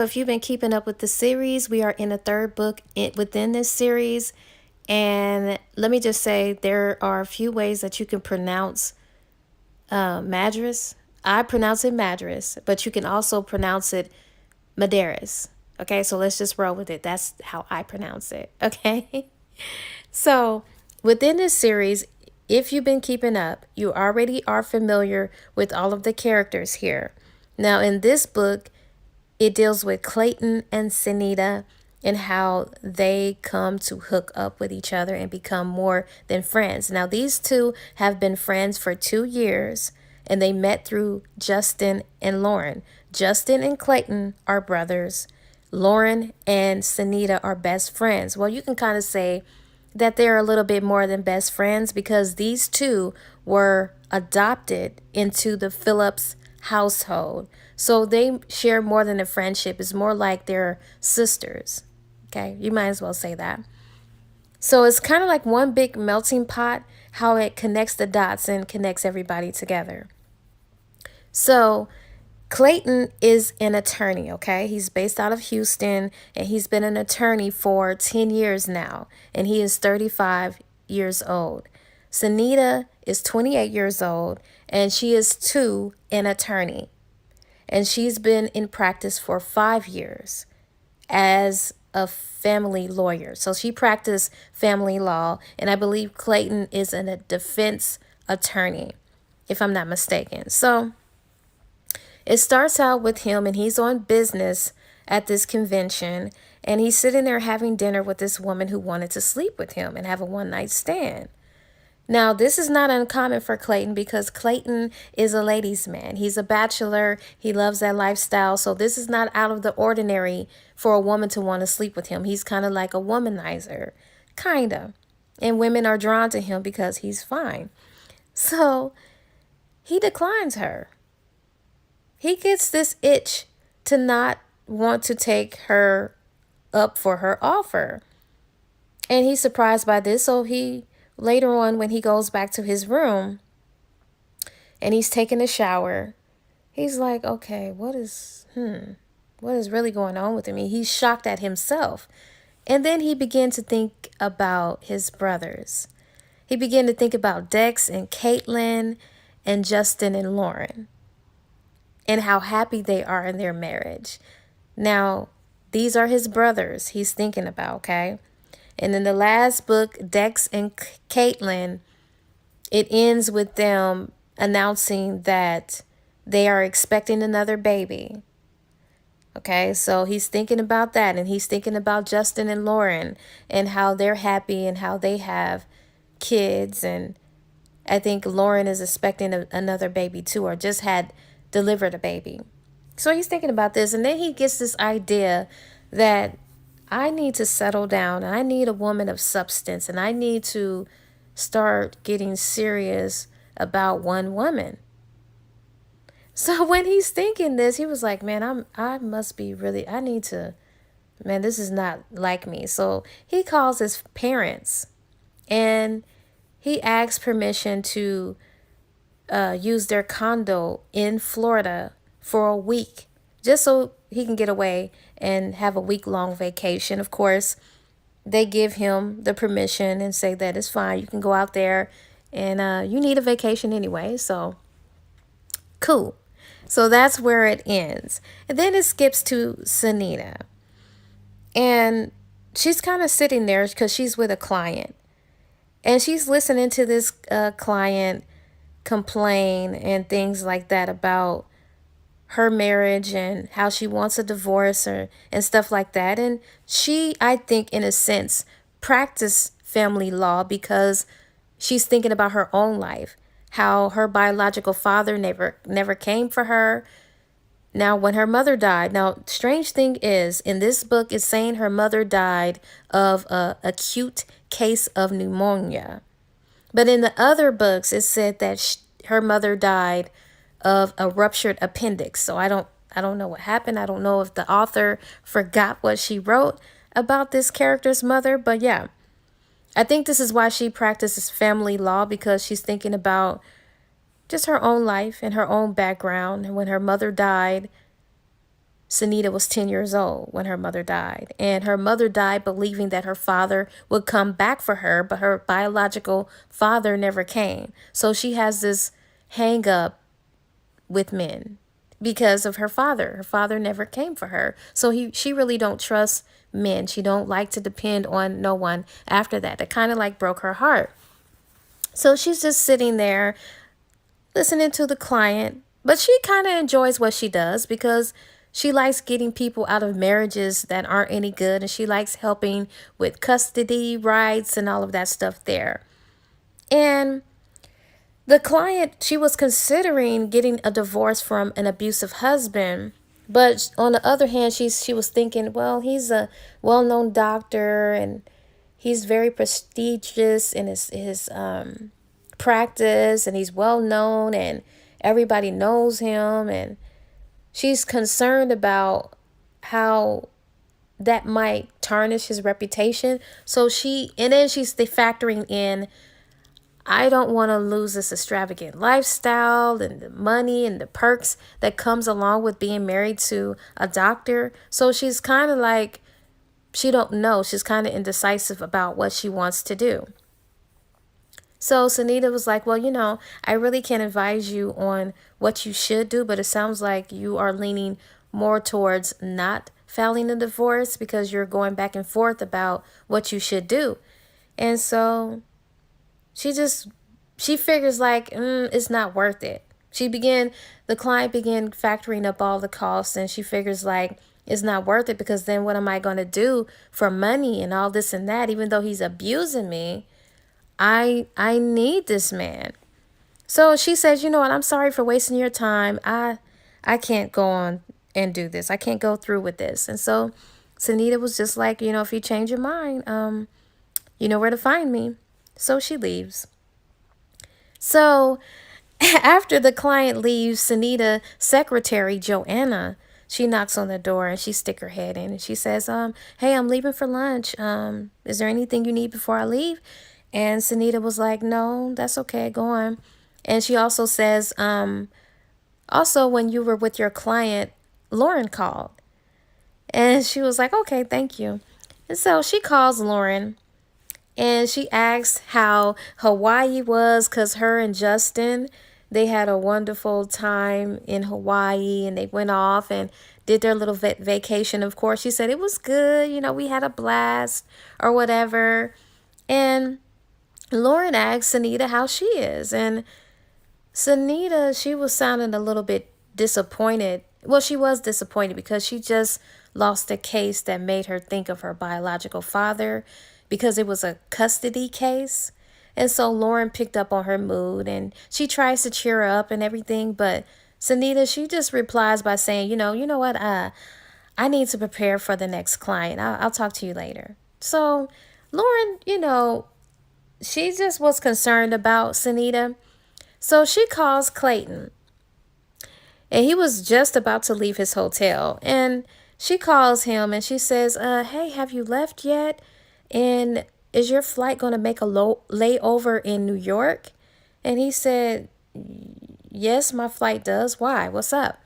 If you've been keeping up with the series, we are in the third book within this series. And let me just say, there are a few ways that you can pronounce Madras. I pronounce it Madras, but you can also pronounce it Madaris. Okay, so let's just roll with it. That's how I pronounce it. Okay. So within this series, if you've been keeping up, you already are familiar with all of the characters here. Now, in this book, it deals with Clayton and Sunita and how they come to hook up with each other and become more than friends. Now, these two have been friends for 2 years and they met through Justin and Lauren. Justin and Clayton are brothers. Lauren and Sunita are best friends. Well, you can kind of say that they're a little bit more than best friends because these two were adopted into the Phillips household. So they share more than a friendship. It's more like they're sisters. Okay, you might as well say that. So it's kind of like one big melting pot, how it connects the dots and connects everybody together. So Clayton is an attorney, okay? He's based out of Houston and he's been an attorney for 10 years now, and he is 35 years old. Sunita is 28 years old and she is too an attorney. And she's been in practice for 5 years as a family lawyer. So she practiced family law, and I believe Clayton is a defense attorney, if I'm not mistaken. So it starts out with him and he's on business at this convention and he's sitting there having dinner with this woman who wanted to sleep with him and have a one-night stand. Now, this is not uncommon for Clayton because Clayton is a ladies' man. He's a bachelor. He loves that lifestyle. So this is not out of the ordinary for a woman to want to sleep with him. He's kind of like a womanizer, kind of. And women are drawn to him because he's fine. So he declines her. He gets this itch to not want to take her up for her offer. And he's surprised by this. So he later on, when he goes back to his room and he's taking a shower, he's like, okay, what is really going on with him? He's shocked at himself. And then he began to think about his brothers. He began to think about Dex and Caitlin and Justin and Lauren and how happy they are in their marriage. Now, these are his brothers he's thinking about, okay? And in the last book, Dex and Caitlin, it ends with them announcing that they are expecting another baby. Okay, so he's thinking about that, and he's thinking about Justin and Lauren and how they're happy and how they have kids. And I think Lauren is expecting another baby too, or just had delivered a baby. So he's thinking about this, and then he gets this idea that I need to settle down and I need a woman of substance and I need to start getting serious about one woman. So when he's thinking this, he was like, man, I must be really, I need to, man, this is not like me. So he calls his parents and he asks permission to use their condo in Florida for a week, just so he can get away and have a week-long vacation. Of course, they give him the permission and say that it's fine. You can go out there and you need a vacation anyway. So cool. So that's where it ends. And then it skips to Sunita. And she's kind of sitting there because she's with a client. And she's listening to this client complain and things like that about her marriage and how she wants a divorce and stuff like that. And she, I think, in a sense, practiced family law because she's thinking about her own life, how her biological father never came for her. Now, when her mother died, now, strange thing is, in this book, it's saying her mother died of a acute case of pneumonia. But in the other books, it said that her mother died of a ruptured appendix. So I don't know what happened. I don't know if the author forgot what she wrote about this character's mother. But yeah, I think this is why she practices family law, because she's thinking about just her own life and her own background. And when her mother died, Sunita was 10 years old when her mother died. And her mother died believing that her father would come back for her, but her biological father never came. So she has this hang up with men because of her father. Her father never came for her. So she really don't trust men. She don't like to depend on no one after that. It kind of like broke her heart. So she's just sitting there listening to the client, but she kind of enjoys what she does because she likes getting people out of marriages that aren't any good, and she likes helping with custody rights and all of that stuff there. And the client, she was considering getting a divorce from an abusive husband, but on the other hand, she was thinking, well, he's a well-known doctor and he's very prestigious in his practice, and he's well known and everybody knows him, and she's concerned about how that might tarnish his reputation. So she's factoring in, I don't want to lose this extravagant lifestyle and the money and the perks that comes along with being married to a doctor. So she's kind of like, she don't know. She's kind of indecisive about what she wants to do. So Sunita was like, well, I really can't advise you on what you should do, but it sounds like you are leaning more towards not filing a divorce because you're going back and forth about what you should do. And so she figures like, it's not worth it. The client began factoring up all the costs, and she figures like, it's not worth it because then what am I going to do for money and all this and that? Even though he's abusing me, I need this man. So she says, you know what, I'm sorry for wasting your time. I can't go on and do this. I can't go through with this. And so Sunita was just like, if you change your mind, you know where to find me. So she leaves. So after the client leaves, Sunita's secretary, Joanna, she knocks on the door and she stick her head in and she says, hey, I'm leaving for lunch. Is there anything you need before I leave? And Sunita was like, no, that's okay, go on. And she also says, also when you were with your client, Lauren called. And she was like, okay, thank you. And so she calls Lauren and she asks how Hawaii was, because her and Justin, they had a wonderful time in Hawaii and they went off and did their little vacation. Of course, she said it was good. We had a blast or whatever. And Lauren asked Sunita how she is. And Sunita, she was sounding a little bit disappointed. Well, she was disappointed because she just lost a case that made her think of her biological father because it was a custody case. And so Lauren picked up on her mood and she tries to cheer her up and everything. But Sunita, she just replies by saying, you know what? I need to prepare for the next client. I'll talk to you later. So Lauren, she just was concerned about Sunita. So she calls Clayton. And he was just about to leave his hotel. And she calls him and she says, hey, have you left yet? And is your flight going to make a layover in New York? And he said, yes, my flight does. Why? What's up?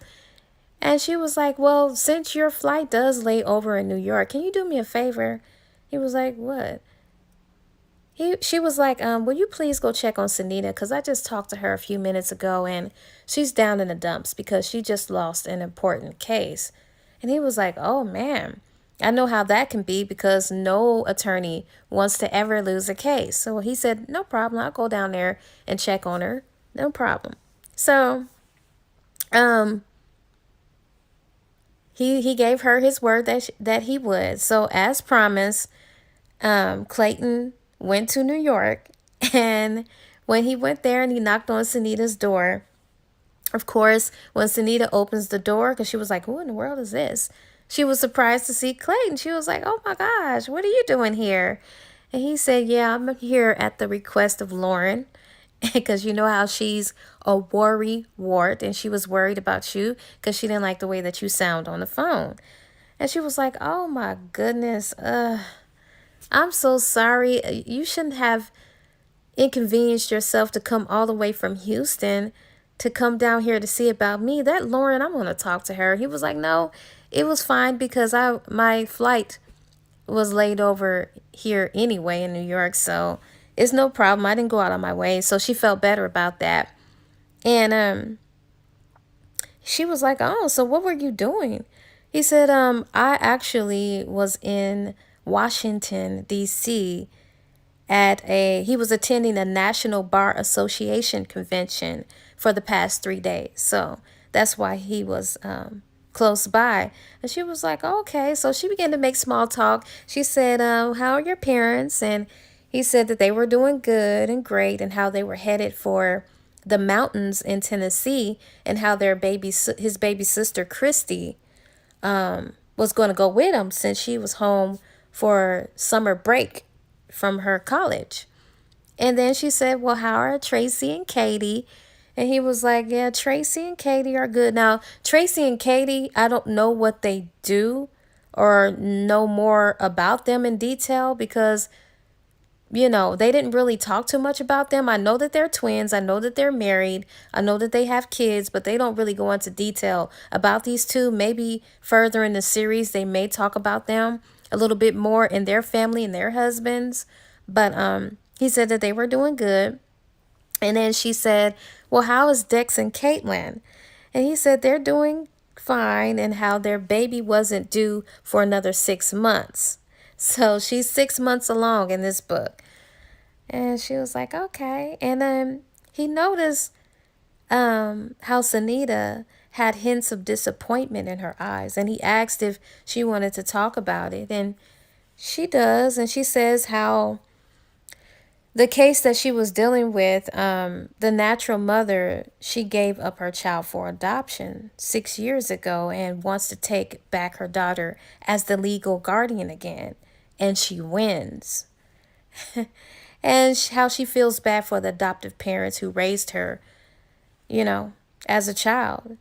And she was like, well, since your flight does lay over in New York, can you do me a favor? He was like, what? She was like, will you please go check on Sunita? Because I just talked to her a few minutes ago and she's down in the dumps because she just lost an important case. And he was like, oh, man, I know how that can be because no attorney wants to ever lose a case. So he said, no problem. I'll go down there and check on her. No problem. So he gave her his word that he would. So as promised, Clayton went to New York, and when he went there and he knocked on Sunita's door, of course, when Sunita opens the door, because she was like, who in the world is this? She was surprised to see Clayton. She was like, oh my gosh, what are you doing here? And he said, yeah, I'm here at the request of Lauren, because you know how she's a worry wart, and she was worried about you because she didn't like the way that you sound on the phone. And she was like, oh my goodness, I'm so sorry. You shouldn't have inconvenienced yourself to come all the way from Houston to come down here to see about me. That Lauren, I'm going to talk to her. He was like, no, it was fine because my flight was laid over here anyway in New York, so it's no problem. I didn't go out of my way, so she felt better about that. And she was like, "Oh, so what were you doing?" He said, I actually was in Washington, D.C. He was attending a National Bar Association convention for the past 3 days. So that's why he was close by. And she was like, okay. So she began to make small talk. She said, how are your parents? And he said that they were doing good and great and how they were headed for the mountains in Tennessee and how his baby sister, Christy, was going to go with him since she was home for summer break from her college. And then she said, well, how are Tracy and Katie? And he was like, yeah, Tracy and Katie are good. Now, Tracy and Katie, I don't know what they do or know more about them in detail because, they didn't really talk too much about them. I know that they're twins. I know that they're married. I know that they have kids, but they don't really go into detail about these two. Maybe further in the series, they may talk about them a little bit more in their family and their husbands. But he said that they were doing good. And then she said, well, how is Dex and Caitlin? And he said they're doing fine and how their baby wasn't due for another 6 months. So she's 6 months along in this book. And she was like, okay. And then he noticed how Sunita had hints of disappointment in her eyes. And he asked if she wanted to talk about it. And she does. And she says how the case that she was dealing with, the natural mother, she gave up her child for adoption 6 years ago and wants to take back her daughter as the legal guardian again. And she wins. And how she feels bad for the adoptive parents who raised her, as a child.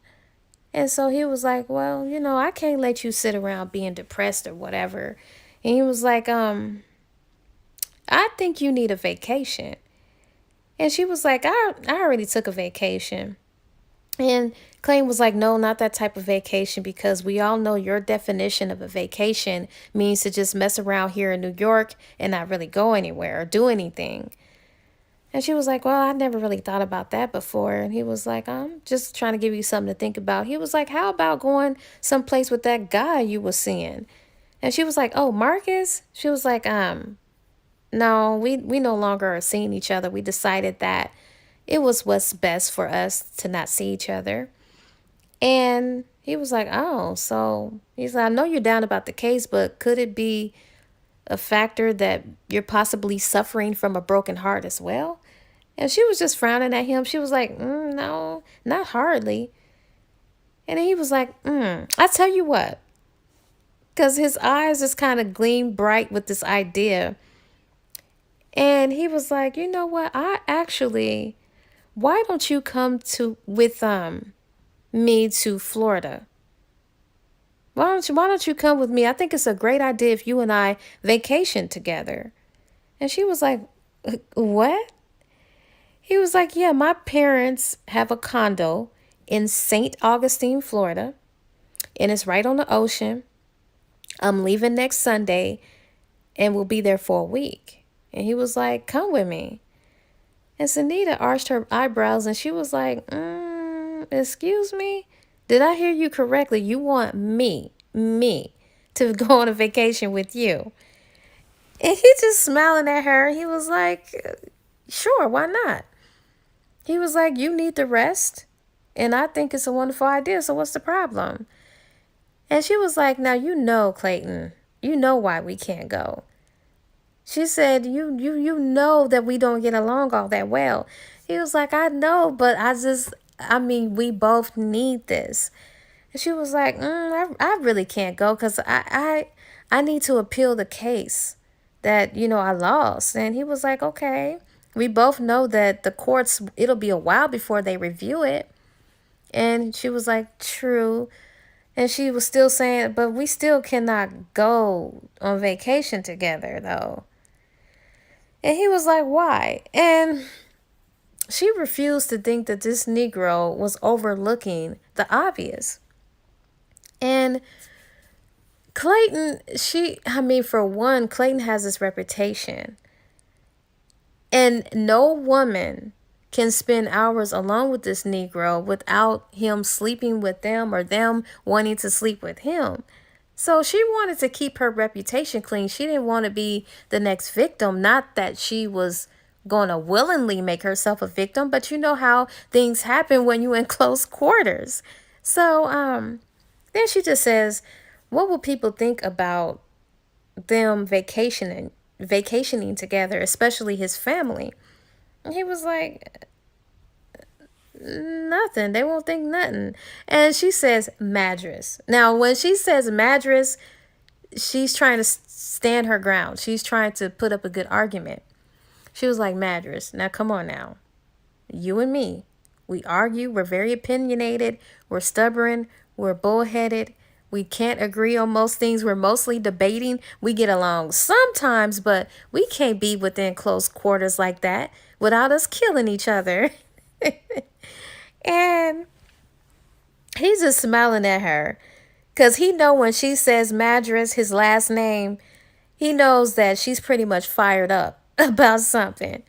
And so he was like, well, I can't let you sit around being depressed or whatever. And he was like, I think you need a vacation. And she was like, I already took a vacation. And Clayton was like, no, not that type of vacation, because we all know your definition of a vacation means to just mess around here in New York and not really go anywhere or do anything. And she was like, well, I never really thought about that before. And he was like, I'm just trying to give you something to think about. He was like, how about going someplace with that guy you were seeing? And she was like, oh, Marcus? She was like, no, we no longer are seeing each other. We decided that it was what's best for us to not see each other. And he was like, oh, so he's like, I know you're down about the case, but could it be a factor that you're possibly suffering from a broken heart as well? And she was just frowning at him. She was like, no, not hardly. And he was like, I tell you what, because his eyes just kind of gleamed bright with this idea. And he was like, you know what? Why don't you come with me to Florida? Why don't you come with me? I think it's a great idea if you and I vacation together. And she was like, what? He was like, yeah, my parents have a condo in St. Augustine, Florida, and it's right on the ocean. I'm leaving next Sunday and we'll be there for a week. And he was like, come with me. And Sunita arched her eyebrows and she was like, excuse me? Did I hear you correctly? You want me to go on a vacation with you? And he just smiling at her. He was like, sure, why not? He was like, you need the rest. And I think it's a wonderful idea. So what's the problem? And she was like, now, Clayton, you know why we can't go. She said, you know that we don't get along all that well. He was like, I know, but we both need this. And she was like, I really can't go because I need to appeal the case that, I lost. And he was like, okay. We both know that the courts, it'll be a while before they review it. And she was like, true. And she was still saying, but we still cannot go on vacation together, though. And he was like, why? And she refused to think that this Negro was overlooking the obvious. And Clayton, I mean, for one, Clayton has this reputation. And no woman can spend hours alone with this Negro without him sleeping with them or them wanting to sleep with him. So she wanted to keep her reputation clean. She didn't want to be the next victim. Not that she was going to willingly make herself a victim, but you know how things happen when you're in close quarters. So then she just says, what will people think about them vacationing together, especially his family? And he was like, nothing. They won't think nothing. And she says mattress. Now, when she says mattress, she's trying to stand her ground. She's trying to put up a good argument. She was like, mattress. Now, come on now. You and me, we argue. We're very opinionated. We're stubborn. We're bullheaded. We can't agree on most things. We're mostly debating. We get along sometimes, but we can't be within close quarters like that without us killing each other. And he's just smiling at her because he know when she says Madras, his last name, he knows that she's pretty much fired up about something.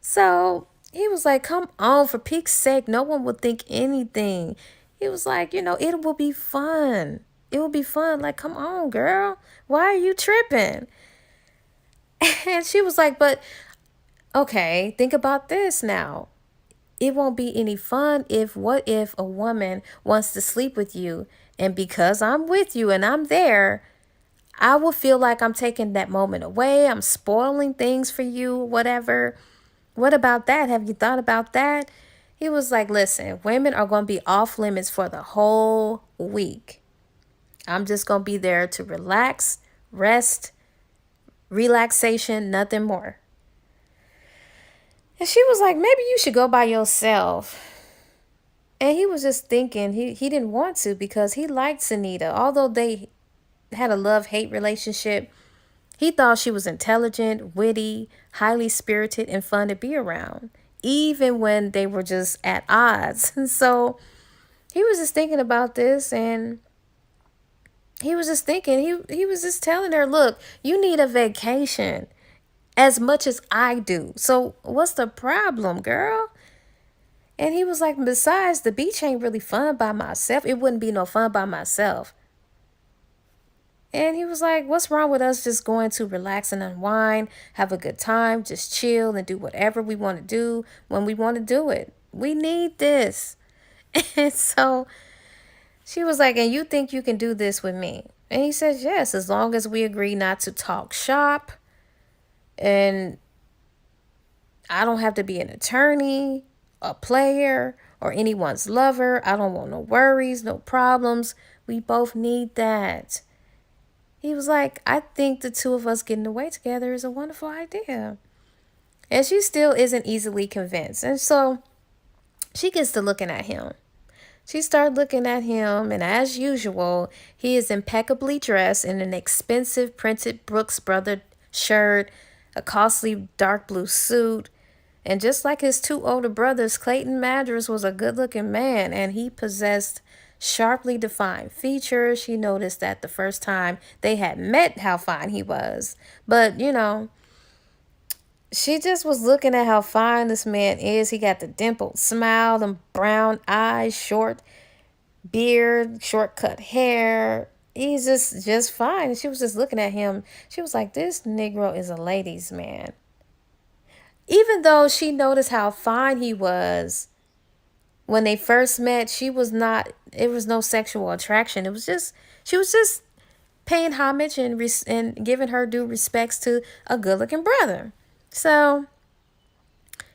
So he was like, come on, for Pete's sake, no one will think anything. He was like, it will be fun. It will be fun. Like, come on, girl. Why are you tripping? And she was like, but okay, think about this now. It won't be any fun what if a woman wants to sleep with you, and because I'm with you and I'm there, I will feel like I'm taking that moment away. I'm spoiling things for you, whatever. What about that? Have you thought about that? He was like, listen, women are going to be off limits for the whole week. I'm just going to be there to relax, rest, relaxation, nothing more. And she was like, maybe you should go by yourself. And he was just thinking he didn't want to because he liked Sunita. Although they had a love-hate relationship, he thought she was intelligent, witty, highly spirited, and fun to be around, even when they were just at odds. And so he was just thinking about this, and he was just thinking, he was just telling her, look, you need a vacation as much as I do. So what's the problem, girl? And he was like, besides, the beach ain't really fun by myself. It wouldn't be no fun by myself. And he was like, what's wrong with us just going to relax and unwind, have a good time, just chill and do whatever we want to do when we want to do it. We need this. And so she was like, and you think you can do this with me? And he says, yes, as long as we agree not to talk shop, and I don't have to be an attorney, a player, or anyone's lover. I don't want no worries, no problems. We both need that. He was like, I think the two of us getting away together is a wonderful idea. And she still isn't easily convinced. And so she gets to looking at him. She started looking at him, and as usual, he is impeccably dressed in an expensive printed Brooks Brothers shirt, a costly dark blue suit. And just like his two older brothers, Clayton Madras was a good-looking man, and he possessed sharply defined features. She noticed that the first time they had met how fine he was. But, she just was looking at how fine this man is. He got the dimpled smile, them brown eyes, short beard, short cut hair. He's just fine. And she was just looking at him. She was like, this Negro is a ladies' man. Even though she noticed how fine he was when they first met, it was no sexual attraction. She was just paying homage and giving her due respects to a good looking brother. So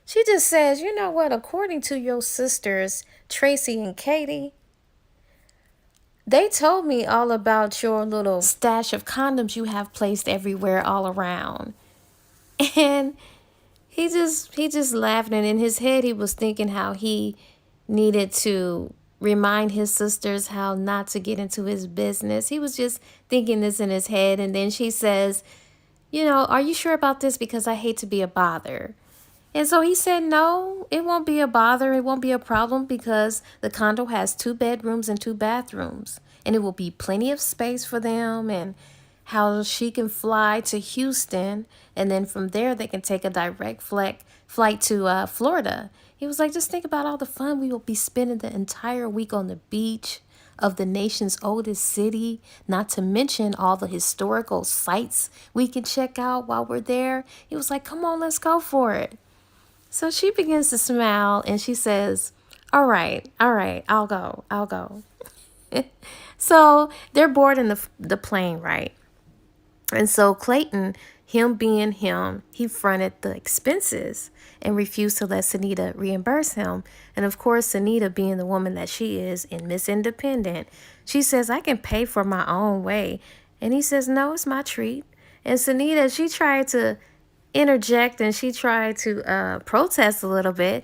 she just says, you know what, according to your sisters, Tracy and Katie, they told me all about your little stash of condoms you have placed everywhere all around. And he just laughed, and in his head he was thinking how he needed to remind his sisters how not to get into his business. He was just thinking this in his head. And then she says, are you sure about this? Because I hate to be a bother. And so he said, no, it won't be a bother. It won't be a problem because the condo has 2 bedrooms and 2 bathrooms. and it will be plenty of space for them, and how she can fly to Houston, and then from there they can take a direct flight to Florida. He was like, just think about all the fun we will be spending the entire week on the beach of the nation's oldest city, not to mention all the historical sites we can check out while we're there. He was like, come on, let's go for it. So she begins to smile and she says, all right, I'll go. So they're boarding the plane, right? And so Clayton, him being him, he fronted the expenses and refused to let Sunita reimburse him. And of course, Sunita, being the woman that she is and Miss Independent, she says, I can pay for my own way. And he says, no, it's my treat. And Sunita, she tried to interject and she tried to protest a little bit.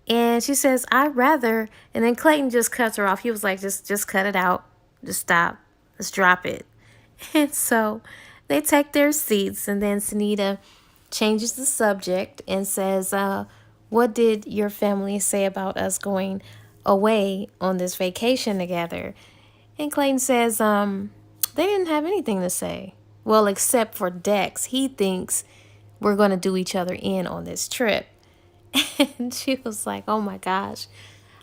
And she says, I'd rather. And then Clayton just cuts her off. He was like, just cut it out. Just stop. Let's drop it. And so they take their seats, and then Sunita changes the subject and says, what did your family say about us going away on this vacation together? And Clayton says, they didn't have anything to say. Well, except for Dex. He thinks we're going to do each other in on this trip. And she was like, oh my gosh.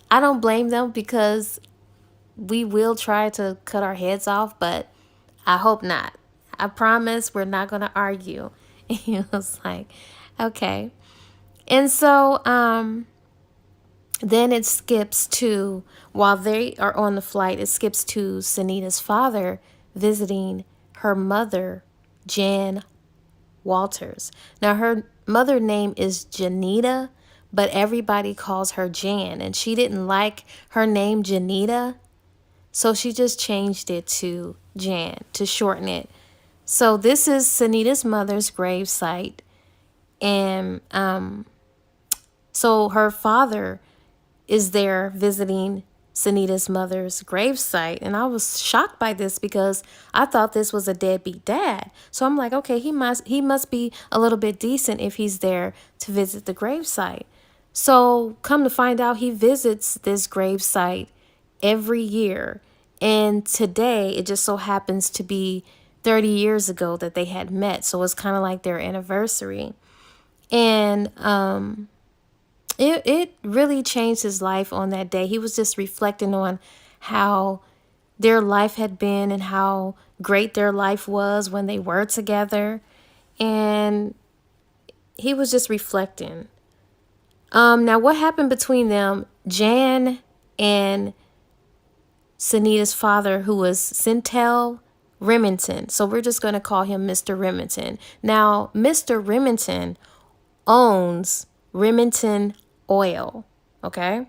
I don't blame them because we will try to cut our heads off, but I hope not. I promise we're not going to argue. And he was like, okay. And so then it skips to, while they are on the flight, it skips to Sunita's father visiting her mother, Jan Walters. Now, her mother name is Janita, but everybody calls her Jan. And she didn't like her name, Janita, so she just changed it to Jan to shorten it. So this is Sunita's mother's grave site. And so her father is there visiting Sunita's mother's grave site. And I was shocked by this because I thought this was a deadbeat dad. So I'm like, okay, he must be a little bit decent if he's there to visit the grave site. So come to find out, he visits this grave site every year. And today it just so happens to be 30 years ago that they had met. So it's kind of like their anniversary. And it really changed his life on that day. He was just reflecting on how their life had been and how great their life was when they were together. And he was just reflecting. Now, what happened between them, Jan and Sunita's father, who was Centel Remington. So we're just going to call him Mr. Remington. Now, Mr. Remington owns Remington Oil, okay?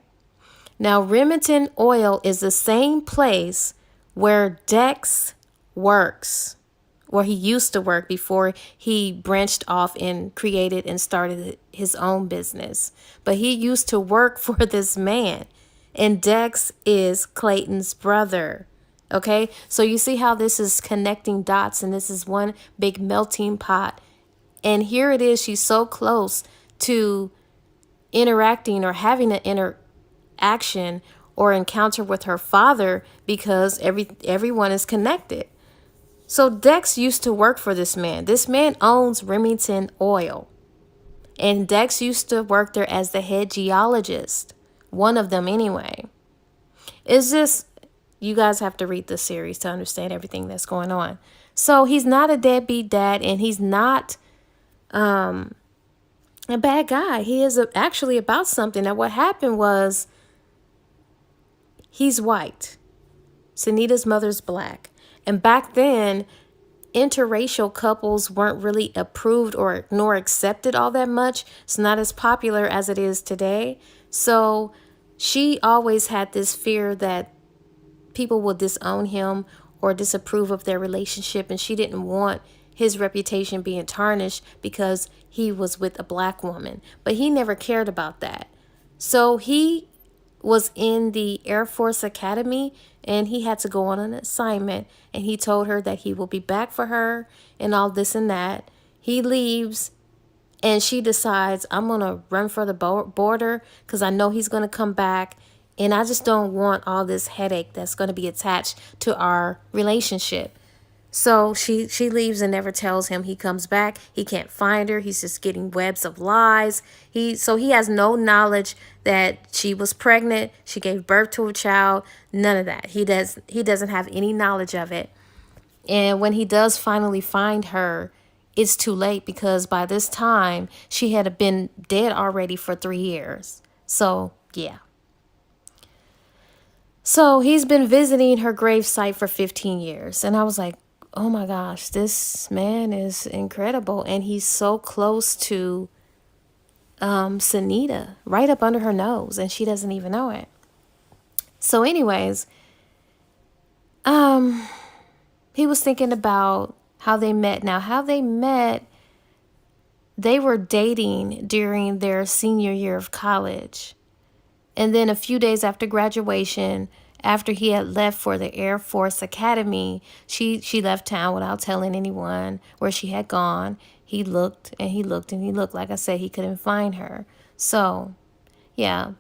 Now, Remington Oil is the same place where Dex works, where he used to work before he branched off and created and started his own business. But he used to work for this man, and Dex is Clayton's brother. Okay, so you see how this is connecting dots, and this is one big melting pot. And here it is, she's so close to interacting or having an interaction or encounter with her father because everyone is connected. So Dex used to work for this man. This man owns Remington Oil. And Dex used to work there as the head geologist. One of them anyway. It's just, you guys have to read the series to understand everything that's going on. So he's not a deadbeat dad, and he's not a bad guy. He is actually about something. Now, what happened was he's white. Sunita's mother's black. And back then, interracial couples weren't really approved or nor accepted all that much. It's not as popular as it is today. So she always had this fear that people will disown him or disapprove of their relationship, and she didn't want his reputation being tarnished because he was with a black woman. But he never cared about that. So he was in the Air Force Academy, and he had to go on an assignment, and he told her that he will be back for her and all this and that. He leaves, and she decides, I'm going to run for the border because I know he's going to come back, And I just don't want all this headache that's going to be attached to our relationship. So she leaves and never tells him. He comes back. He can't find her. He's just getting webs of lies. He has no knowledge that she was pregnant. She gave birth to a child. None of that. He doesn't have any knowledge of it. And when he does finally find her, it's too late because by this time she had been dead already for 3 years. So, yeah. So he's been visiting her gravesite for 15 years. And I was like, oh my gosh, this man is incredible. And he's so close to Sunita, right up under her nose. And she doesn't even know it. So anyways, he was thinking about how they met. Now, how they met, they were dating during their senior year of college. And then a few days after graduation, after he had left for the Air Force Academy, she left town without telling anyone where she had gone. He looked and he looked and he looked. Like I said, he couldn't find her. So, yeah,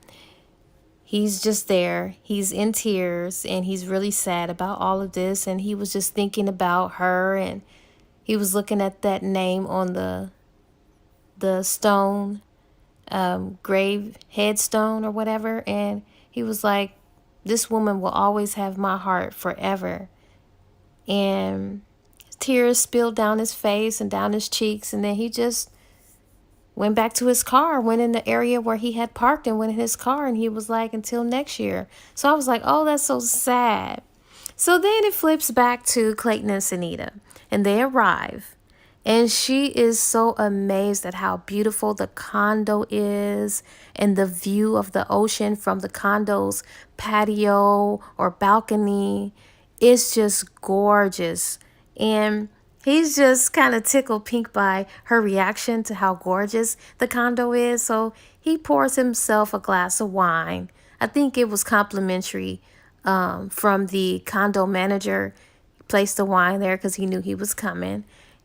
he's just there. He's in tears and he's really sad about all of this. And he was just thinking about her, and he was looking at that name on the stone, grave headstone or whatever, and he was like, this woman will always have my heart forever. And tears spilled down his face and down his cheeks, and then he just went back to his car, went in the area where he had parked and went in his car, and he was like, until next year. So I was like, oh, that's so sad. So then it flips back to Clayton and Sunita, and they arrive. And she is so amazed at how beautiful the condo is and the view of the ocean from the condo's patio or balcony. It's just gorgeous. And he's just kind of tickled pink by her reaction to how gorgeous the condo is. So he pours himself a glass of wine. I think it was complimentary from the condo manager. He placed the wine there because he knew he was coming.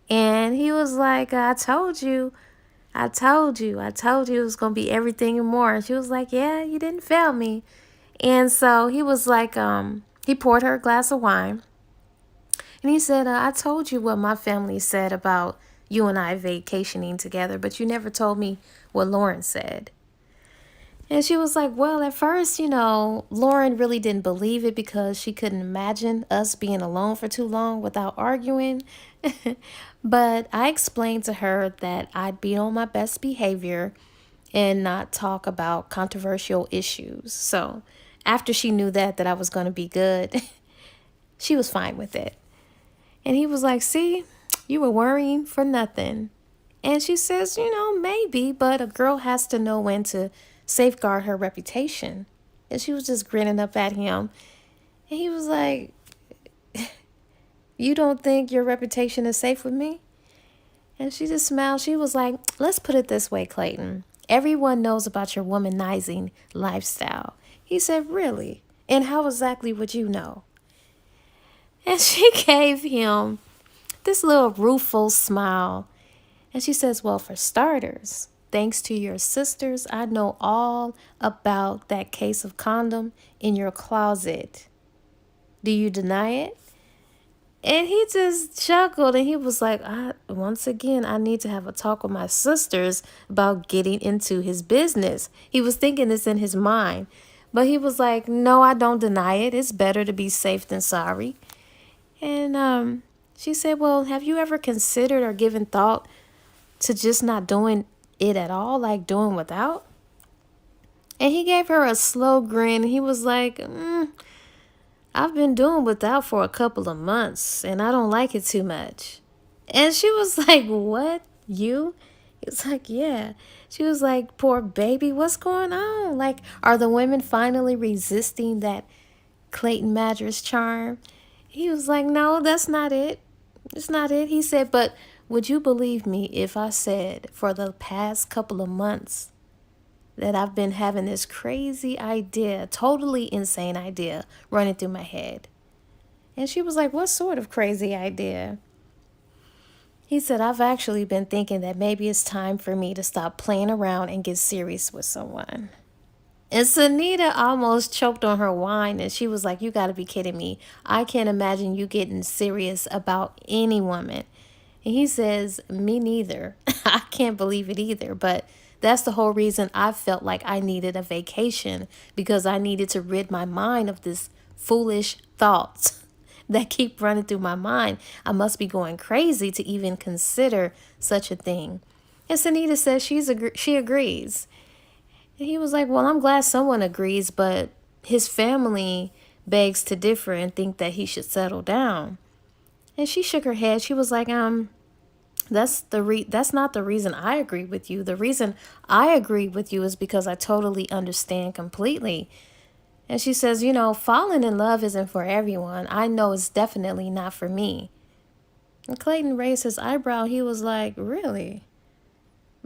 And he was like, I told you it was going to be everything and more. And she was like, yeah, you didn't fail me. And so he was like, he poured her a glass of wine. And he said, I told you what my family said about you and I vacationing together, but you never told me what Lauren said. And she was like, well, at first, Lauren really didn't believe it because she couldn't imagine us being alone for too long without arguing. But I explained to her that I'd be on my best behavior and not talk about controversial issues. So after she knew that I was going to be good, she was fine with it. And he was like, see, you were worrying for nothing. And she says, maybe, but a girl has to know when to safeguard her reputation. And she was just grinning up at him. And he was like, you don't think your reputation is safe with me? And she just smiled. She was like, let's put it this way, Clayton. Everyone knows about your womanizing lifestyle. He said, really? And how exactly would you know? And she gave him this little rueful smile. And she says, well, for starters, thanks to your sisters, I know all about that case of condom in your closet. Do you deny it? And he just chuckled and he was like, once again, I need to have a talk with my sisters about getting into his business. He was thinking this in his mind. But he was like, no, I don't deny it. It's better to be safe than sorry. And she said, well, have you ever considered or given thought to just not doing it at all, like doing without? And he gave her a slow grin. He was like, I've been doing without for a couple of months, and I don't like it too much. And she was like, what? You? He was like, yeah. She was like, poor baby, what's going on? Like, are the women finally resisting that Clayton Madras charm? He was like, no, that's not it. It's not it. He said, but would you believe me if I said for the past couple of months that I've been having this crazy idea, totally insane idea running through my head? And she was like, what sort of crazy idea? He said, I've actually been thinking that maybe it's time for me to stop playing around and get serious with someone. And Sunita almost choked on her wine and she was like, "You got to be kidding me. I can't imagine you getting serious about any woman." And he says, "Me neither." I can't believe it either. But that's the whole reason I felt like I needed a vacation, because I needed to rid my mind of this foolish thoughts that keep running through my mind. I must be going crazy to even consider such a thing. And Sunita says she agrees. And he was like, "Well, I'm glad someone agrees, but his family begs to differ and think that he should settle down." And she shook her head. She was like, that's not the reason I agree with you. The reason I agree with you is because I totally understand completely." And she says, "Falling in love isn't for everyone. I know it's definitely not for me." And Clayton raised his eyebrow. He was like, "Really?"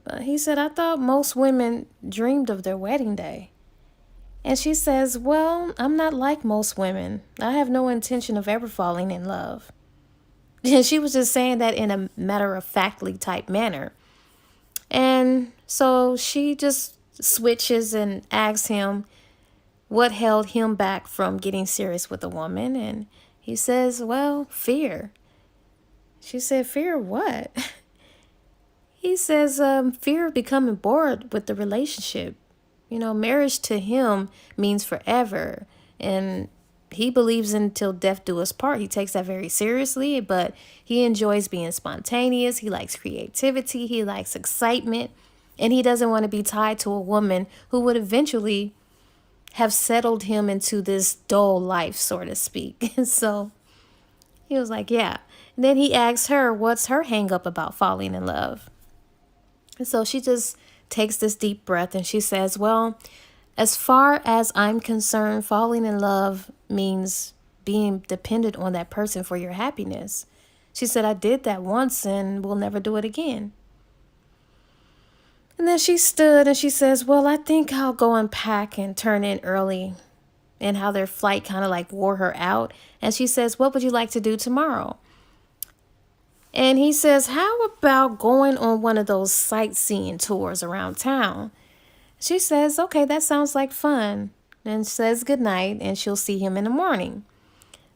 But he said, "I thought most women dreamed of their wedding day." And she says, "Well, I'm not like most women. I have no intention of ever falling in love." And she was just saying that in a matter-of-factly type manner. And so she just switches and asks him what held him back from getting serious with a woman. And he says, "Well, fear." She said, "Fear what?" He says, "Fear of becoming bored with the relationship. Marriage to him means forever. And he believes in till death do us part. He takes that very seriously, but he enjoys being spontaneous. He likes creativity. He likes excitement. And he doesn't want to be tied to a woman who would eventually have settled him into this dull life, so to speak." And so he was like, "Yeah." And then he asked her what's her hang up about falling in love. And so she just takes this deep breath and she says, "Well, as far as I'm concerned, falling in love means being dependent on that person for your happiness." She said, "I did that once and will never do it again." And then she stood and she says, "Well, I think I'll go unpack and turn in early." And how their flight kind of like wore her out. And she says, "What would you like to do tomorrow?" And he says, "How about going on one of those sightseeing tours around town?" She says, "Okay, that sounds like fun." And says goodnight and she'll see him in the morning.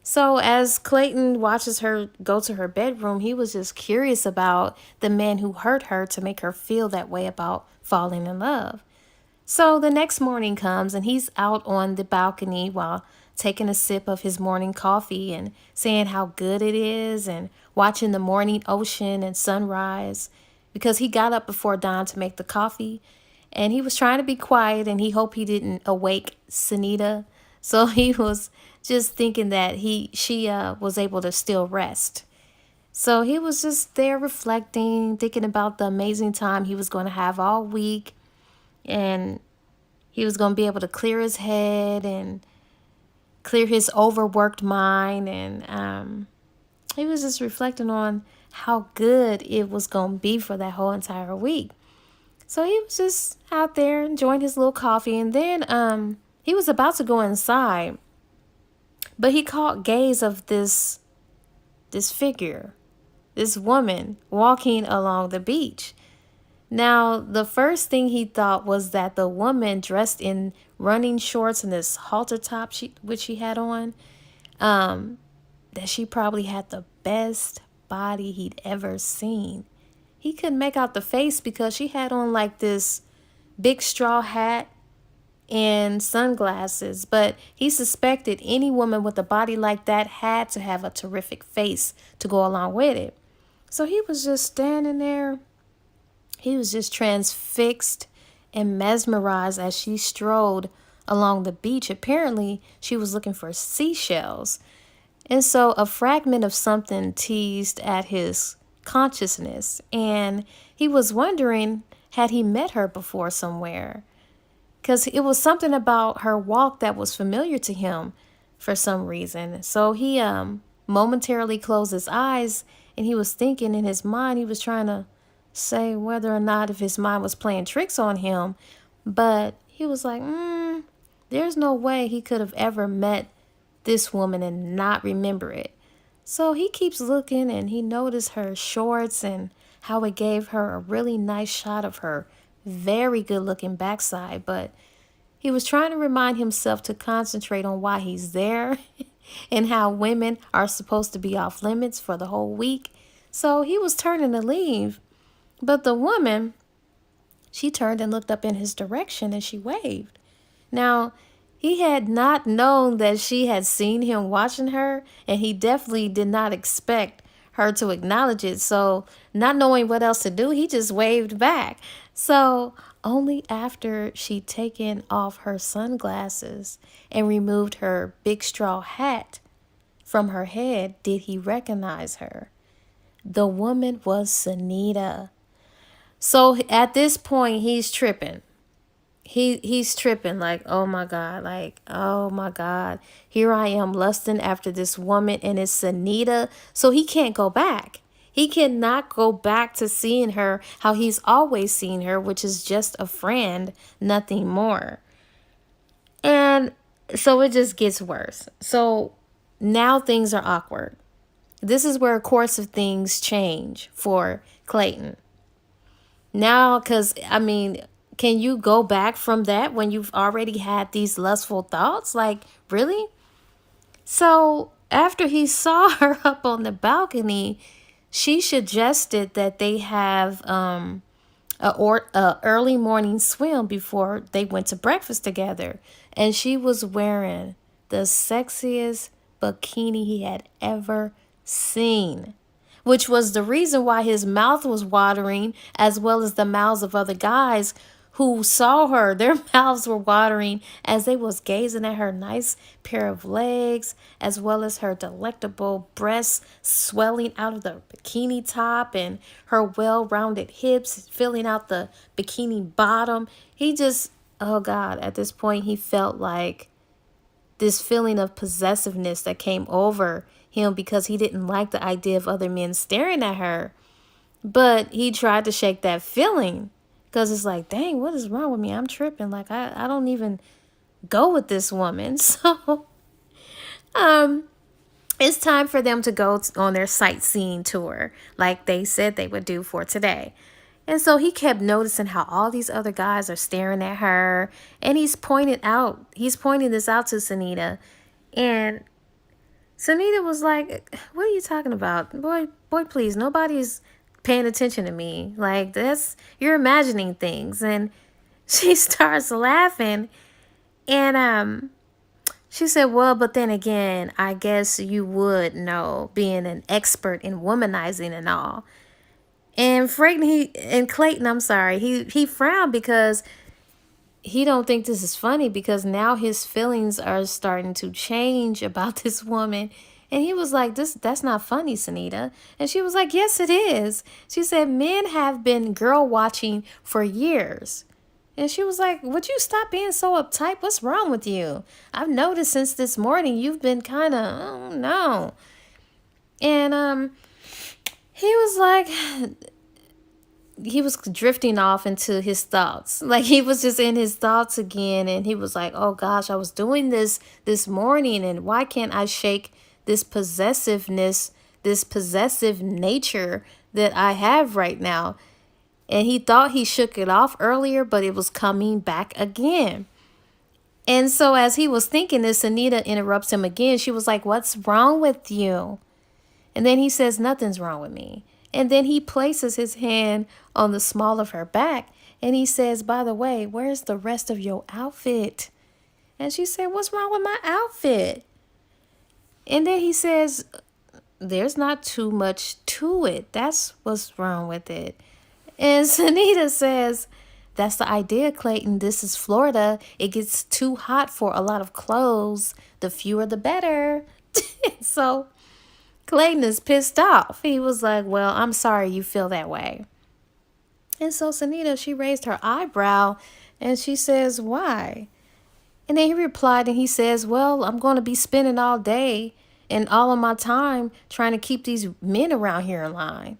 So as Clayton watches her go to her bedroom, he was just curious about the man who hurt her to make her feel that way about falling in love. So the next morning comes and he's out on the balcony while taking a sip of his morning coffee and saying how good it is and watching the morning ocean and sunrise, because he got up before dawn to make the coffee and he was trying to be quiet and he hoped he didn't awake Sunita. So he was just thinking that she was able to still rest. So he was just there reflecting, thinking about the amazing time he was going to have all week, and he was going to be able to clear his head and clear his overworked mind. And he was just reflecting on how good it was going to be for that whole entire week. So he was just out there enjoying his little coffee. And then he was about to go inside, but he caught gaze of this figure, this woman walking along the beach. Now, the first thing he thought was that the woman dressed in running shorts and this halter top which she had on, that she probably had the best body he'd ever seen. He couldn't make out the face because she had on like this big straw hat and sunglasses, but he suspected any woman with a body like that had to have a terrific face to go along with it. So he was just standing there. He was just transfixed and mesmerized as she strode along the beach. Apparently, she was looking for seashells. And so a fragment of something teased at his consciousness. And he was wondering, had he met her before somewhere? Because it was something about her walk that was familiar to him for some reason. So he momentarily closed his eyes and he was thinking in his mind, he was trying to say whether or not if his mind was playing tricks on him. But he was like, there's no way he could have ever met this woman and not remember it. So he keeps looking and he noticed her shorts and how it gave her a really nice shot of her very good looking backside. But He was trying to remind himself to concentrate on why he's there and how women are supposed to be off limits for the whole week. So he was turning to leave. But the woman, she turned and looked up in his direction and she waved. Now, he had not known that she had seen him watching her, and he definitely did not expect her to acknowledge it. So, not knowing what else to do, he just waved back. So, only after she'd taken off her sunglasses and removed her big straw hat from her head did he recognize her. The woman was Sunita. So, at this point, he's tripping. He's tripping like, oh my God, like, oh my God, here I am lusting after this woman and it's Sunita. So he can't go back. He cannot go back to seeing her how he's always seen her, which is just a friend, nothing more. And so it just gets worse. So now things are awkward. This is where a course of things change for Clayton. Now, because, I mean, can you go back from that when you've already had these lustful thoughts? Like, really? So, after he saw her up on the balcony, she suggested that they have a early morning swim before they went to breakfast together. And she was wearing the sexiest bikini he had ever seen, which was the reason why his mouth was watering, as well as the mouths of other guys who saw her. Their mouths were watering as they was gazing at her nice pair of legs, as well as her delectable breasts swelling out of the bikini top and her well-rounded hips filling out the bikini bottom. He just, oh God, at this point he felt like this feeling of possessiveness that came over him because he didn't like the idea of other men staring at her. But he tried to shake that feeling because it's like, dang, what is wrong with me? I'm tripping. Like, I don't even go with this woman. So it's time for them to go on their sightseeing tour like they said they would do for today. And so he kept noticing how all these other guys are staring at her. And he's pointing this out to Sunita. And Sunita was like, what are you talking about? Boy, please, nobody's paying attention to me. Like, you're imagining things. And she starts laughing. And she said, well, but then again, I guess you would know, being an expert in womanizing and all. And Clayton, I'm sorry, he frowned because he don't think this is funny, because now his feelings are starting to change about this woman. And he was like, that's not funny, Sunita. And she was like, yes, it is. She said, men have been girl watching for years. And she was like, would you stop being so uptight? What's wrong with you? I've noticed since this morning you've been kind of, oh no. And he was like, he was drifting off into his thoughts. Like, he was just in his thoughts again. And he was like, oh gosh, I was doing this morning. And why can't I shake this possessiveness, this possessive nature that I have right now? And he thought he shook it off earlier, but it was coming back again. And so as he was thinking this, Anita interrupts him again. She was like, what's wrong with you? And then he says, nothing's wrong with me. And then he places his hand on the small of her back. And he says, by the way, where's the rest of your outfit? And she said, what's wrong with my outfit? And then he says, there's not too much to it. That's what's wrong with it. And Sunita says, that's the idea, Clayton. This is Florida. It gets too hot for a lot of clothes. The fewer, the better. So Clayton is pissed off. He was like, well, I'm sorry you feel that way. And so Sunita, she raised her eyebrow and she says, why? And then he replied and he says, well, I'm going to be spending all day and all of my time trying to keep these men around here in line.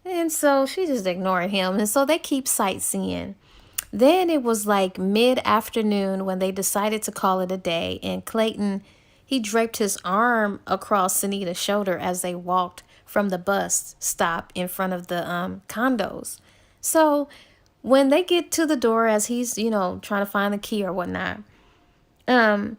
And so she just ignored him. And so they keep sightseeing. Then it was like mid-afternoon when they decided to call it a day. And Clayton, he draped his arm across Sunita's shoulder as they walked from the bus stop in front of the condos. So When they get to the door, as he's, trying to find the key or whatnot, um,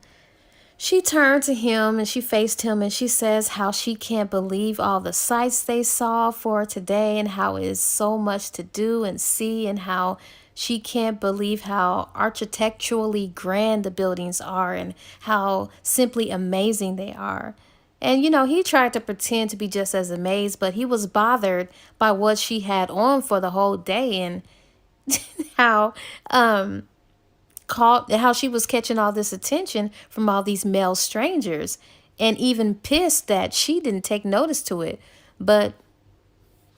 she turned to him and she faced him and she says how she can't believe all the sights they saw for today and how it is so much to do and see, and how she can't believe how architecturally grand the buildings are and how simply amazing they are. And he tried to pretend to be just as amazed, but he was bothered by what she had on for the whole day, and how caught how she was catching all this attention from all these male strangers, and even pissed that she didn't take notice to it. But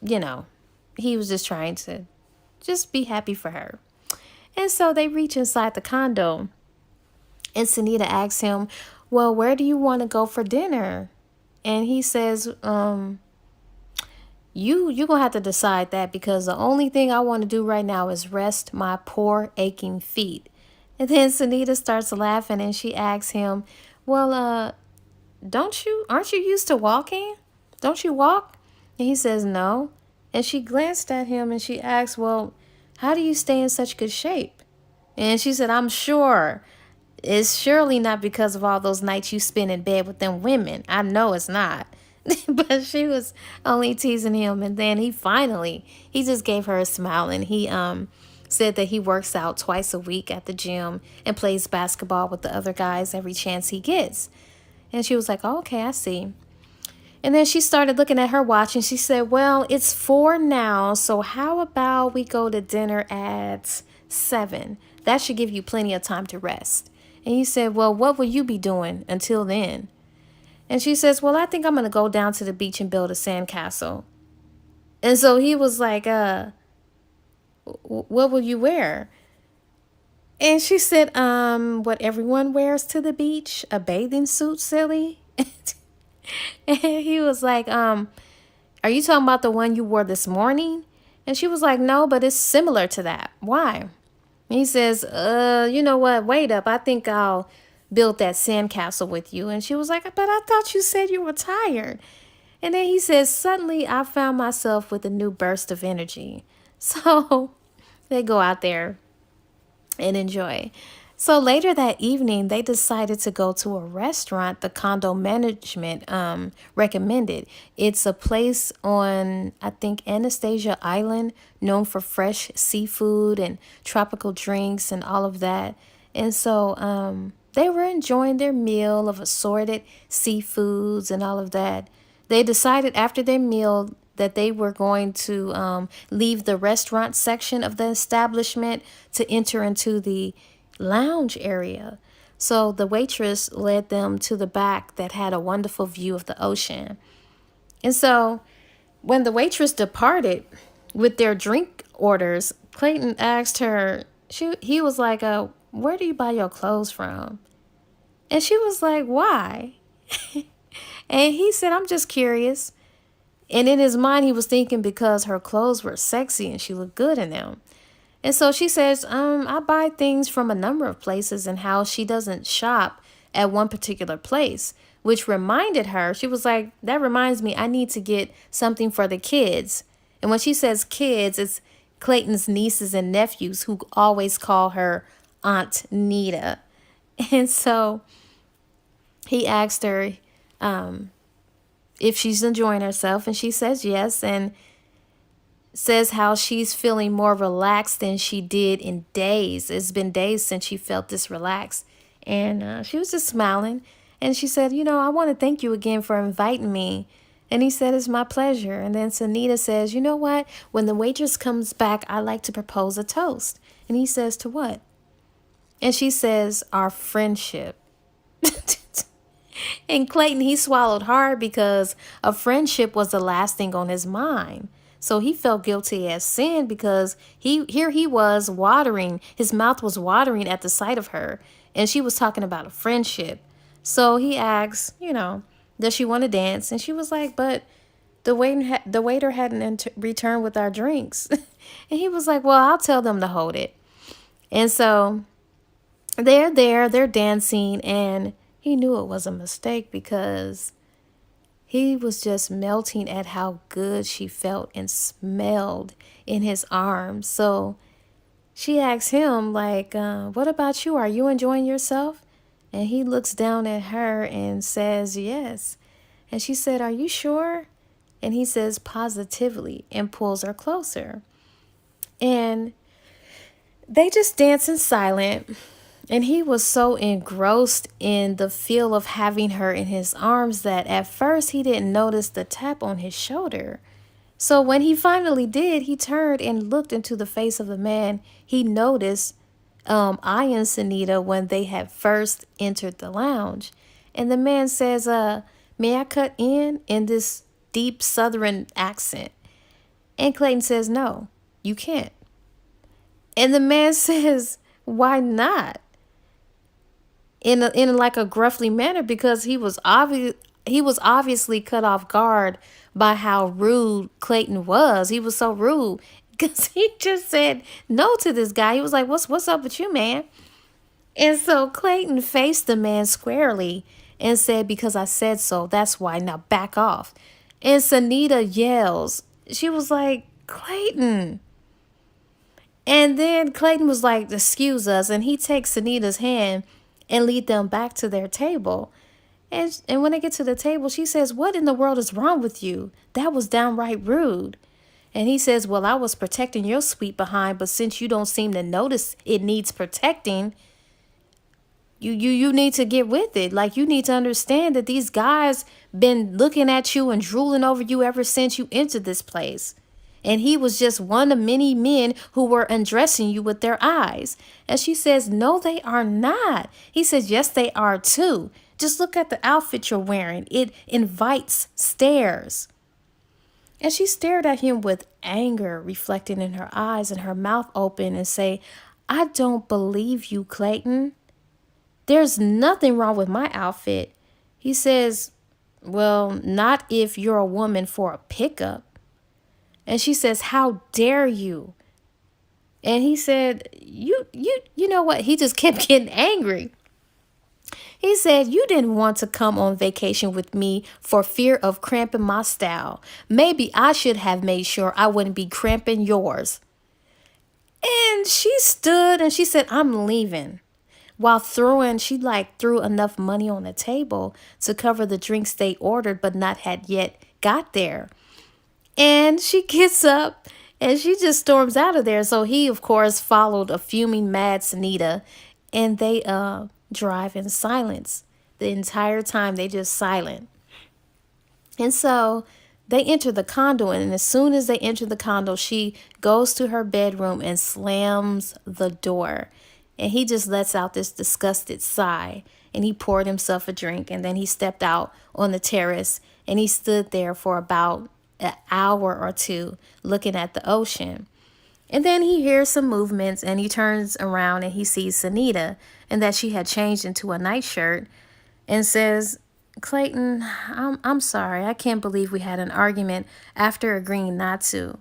you know he was just trying to just be happy for her. And so they reach inside the condo, and Sunita asks him, well, where do you want to go for dinner? And he says, you're gonna have to decide that, because the only thing I want to do right now is rest my poor aching feet. And then Sunita starts laughing and she asks him, well, aren't you used to walking? Don't you walk? And he says, no. And she glanced at him and she asks, well, how do you stay in such good shape? And she said, I'm sure it's surely not because of all those nights you spend in bed with them women. I know it's not. But she was only teasing him. And then he just gave her a smile, and he said that he works out twice a week at the gym and plays basketball with the other guys every chance he gets. And she was like, oh, okay, I see. And then she started looking at her watch and she said, well, it's 4 now, so how about we go to dinner at 7? That should give you plenty of time to rest. And he said, well, what will you be doing until then? And she says, well, I think I'm going to go down to the beach and build a sandcastle. And so he was like, what will you wear? And she said, what everyone wears to the beach, a bathing suit, silly. And he was like, are you talking about the one you wore this morning? And she was like, no, but it's similar to that. Why? And he says, you know what? Wait up. I think I'll build that sandcastle with you. And she was like, but I thought you said you were tired. And then he says, suddenly I found myself with a new burst of energy. So they go out there and enjoy. So later that evening, they decided to go to a restaurant the condo management recommended. It's a place on, I think, Anastasia Island, known for fresh seafood and tropical drinks and all of that. And so they were enjoying their meal of assorted seafoods and all of that. They decided after their meal that they were going to leave the restaurant section of the establishment to enter into the lounge area. So the waitress led them to the back that had a wonderful view of the ocean. And so when the waitress departed with their drink orders, Clayton asked her, he was like, where do you buy your clothes from? And she was like, why? And he said, I'm just curious. And in his mind, he was thinking because her clothes were sexy and she looked good in them. And so she says, I buy things from a number of places, and how she doesn't shop at one particular place, which reminded her, she was like, that reminds me, I need to get something for the kids. And when she says kids, it's Clayton's nieces and nephews, who always call her Aunt Nita. And so he asked her if she's enjoying herself, and she says yes, and says how she's feeling more relaxed than she did in days. It's been days since she felt this relaxed. And she was just smiling. And she said, I want to thank you again for inviting me. And he said, it's my pleasure. And then Sunita says, you know what? When the waitress comes back, I like to propose a toast. And he says, to what? And she says, our friendship. And Clayton, he swallowed hard, because a friendship was the last thing on his mind. So he felt guilty as sin, because he was watering, his mouth was watering at the sight of her, and she was talking about a friendship. So he asked, does she want to dance? And she was like, but the waiter hadn't returned with our drinks. And he was like, well, I'll tell them to hold it. And so they're there, they're dancing, and he knew it was a mistake, because he was just melting at how good she felt and smelled in his arms. So she asks him, like, what about you? Are you enjoying yourself? And he looks down at her and says, yes. And she said, are you sure? And he says, positively, and pulls her closer. And they just dance in silence. And he was so engrossed in the feel of having her in his arms that at first he didn't notice the tap on his shoulder. So when he finally did, he turned and looked into the face of the man he noticed eyeing Sunita when they had first entered the lounge. And the man says, may I cut in this deep southern accent? And Clayton says, no, you can't. And the man says, why not? In like a gruffly manner, because he was obviously cut off guard by how rude Clayton was. He was so rude because he just said no to this guy. He was like, what's up with you, man? And so Clayton faced the man squarely and said, because I said so, that's why, now back off. And Sunita yells. She was like, Clayton. And then Clayton was like, excuse us. And he takes Sunita's hand and lead them back to their table. And when they get to the table, she says, what in the world is wrong with you? That was downright rude. And he says, well, I was protecting your sweet behind, but since you don't seem to notice it needs protecting, you need to get with it. Like, you need to understand that these guys been looking at you and drooling over you ever since you entered this place. And he was just one of many men who were undressing you with their eyes. And she says, no, they are not. He says, yes, they are too. Just look at the outfit you're wearing. It invites stares. And she stared at him with anger reflecting in her eyes and her mouth open and say, I don't believe you, Clayton. There's nothing wrong with my outfit. He says, well, not if you're a woman for a pickup. And she says, how dare you? And he said, you know what? He just kept getting angry. He said, you didn't want to come on vacation with me for fear of cramping my style. Maybe I should have made sure I wouldn't be cramping yours. And she stood and she said, I'm leaving. While she threw enough money on the table to cover the drinks they ordered but not had yet got there. And she gets up and she just storms out of there. So he, of course, followed a fuming mad Sunita, and they drive in silence. The entire time they just silent. And so they enter the condo, and as soon as they enter the condo, she goes to her bedroom and slams the door. And he just lets out this disgusted sigh, and he poured himself a drink, and then he stepped out on the terrace, and he stood there for about an hour or two looking at the ocean. And then he hears some movements, and he turns around and he sees Sunita, and that she had changed into a nightshirt, and says, Clayton, I'm sorry. I can't believe we had an argument after agreeing not to.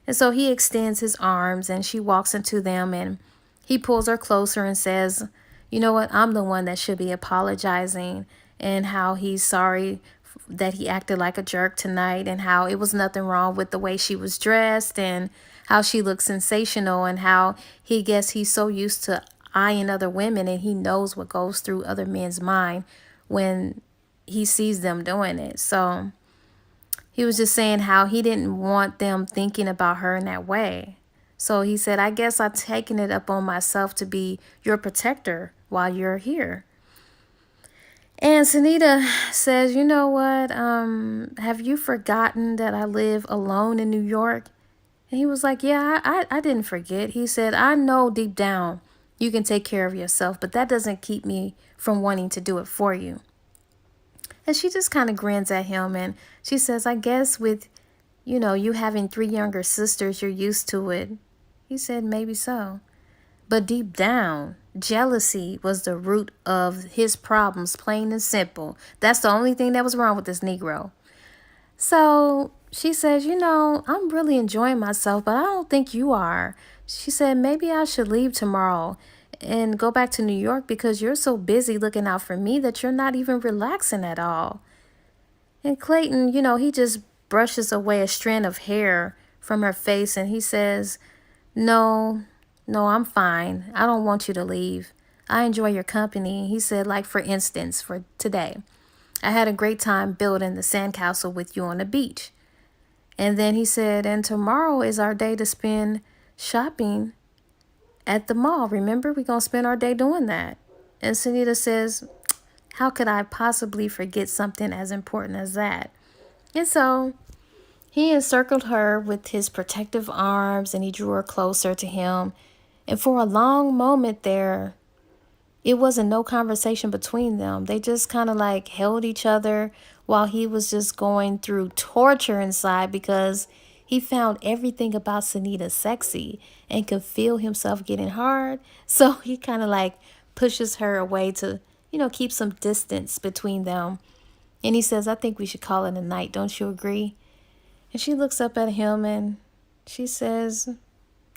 And so he extends his arms and she walks into them, and he pulls her closer and says, you know what? I'm the one that should be apologizing, and how he's sorry that he acted like a jerk tonight, and how it was nothing wrong with the way she was dressed and how she looked sensational, and how he's so used to eyeing other women and he knows what goes through other men's mind when he sees them doing it. So he was just saying how he didn't want them thinking about her in that way. So he said, I guess I've taken it up on myself to be your protector while you're here. And Sunita says, you know what? Have you forgotten that I live alone in New York? And he was like, yeah, I didn't forget. He said, I know deep down you can take care of yourself, but that doesn't keep me from wanting to do it for you. And she just kind of grins at him, and she says, I guess with, you having 3 younger sisters, you're used to it. He said, maybe so. But deep down, jealousy was the root of his problems, plain and simple. That's the only thing that was wrong with this Negro. So she says, I'm really enjoying myself, but I don't think you are. She said, maybe I should leave tomorrow and go back to New York because you're so busy looking out for me that you're not even relaxing at all. And Clayton, he just brushes away a strand of hair from her face, and he says, no, No, I'm fine. I don't want you to leave. I enjoy your company. He said, like, for instance, for today, I had a great time building the sandcastle with you on the beach. And then he said, and tomorrow is our day to spend shopping at the mall. Remember, we're going to spend our day doing that. And Sunita says, how could I possibly forget something as important as that? And so he encircled her with his protective arms and he drew her closer to him. And for a long moment there, it wasn't no conversation between them. They just kind of like held each other while he was just going through torture inside because he found everything about Sunita sexy and could feel himself getting hard. So he kind of like pushes her away to, keep some distance between them. And he says, I think we should call it a night. Don't you agree? And she looks up at him and she says,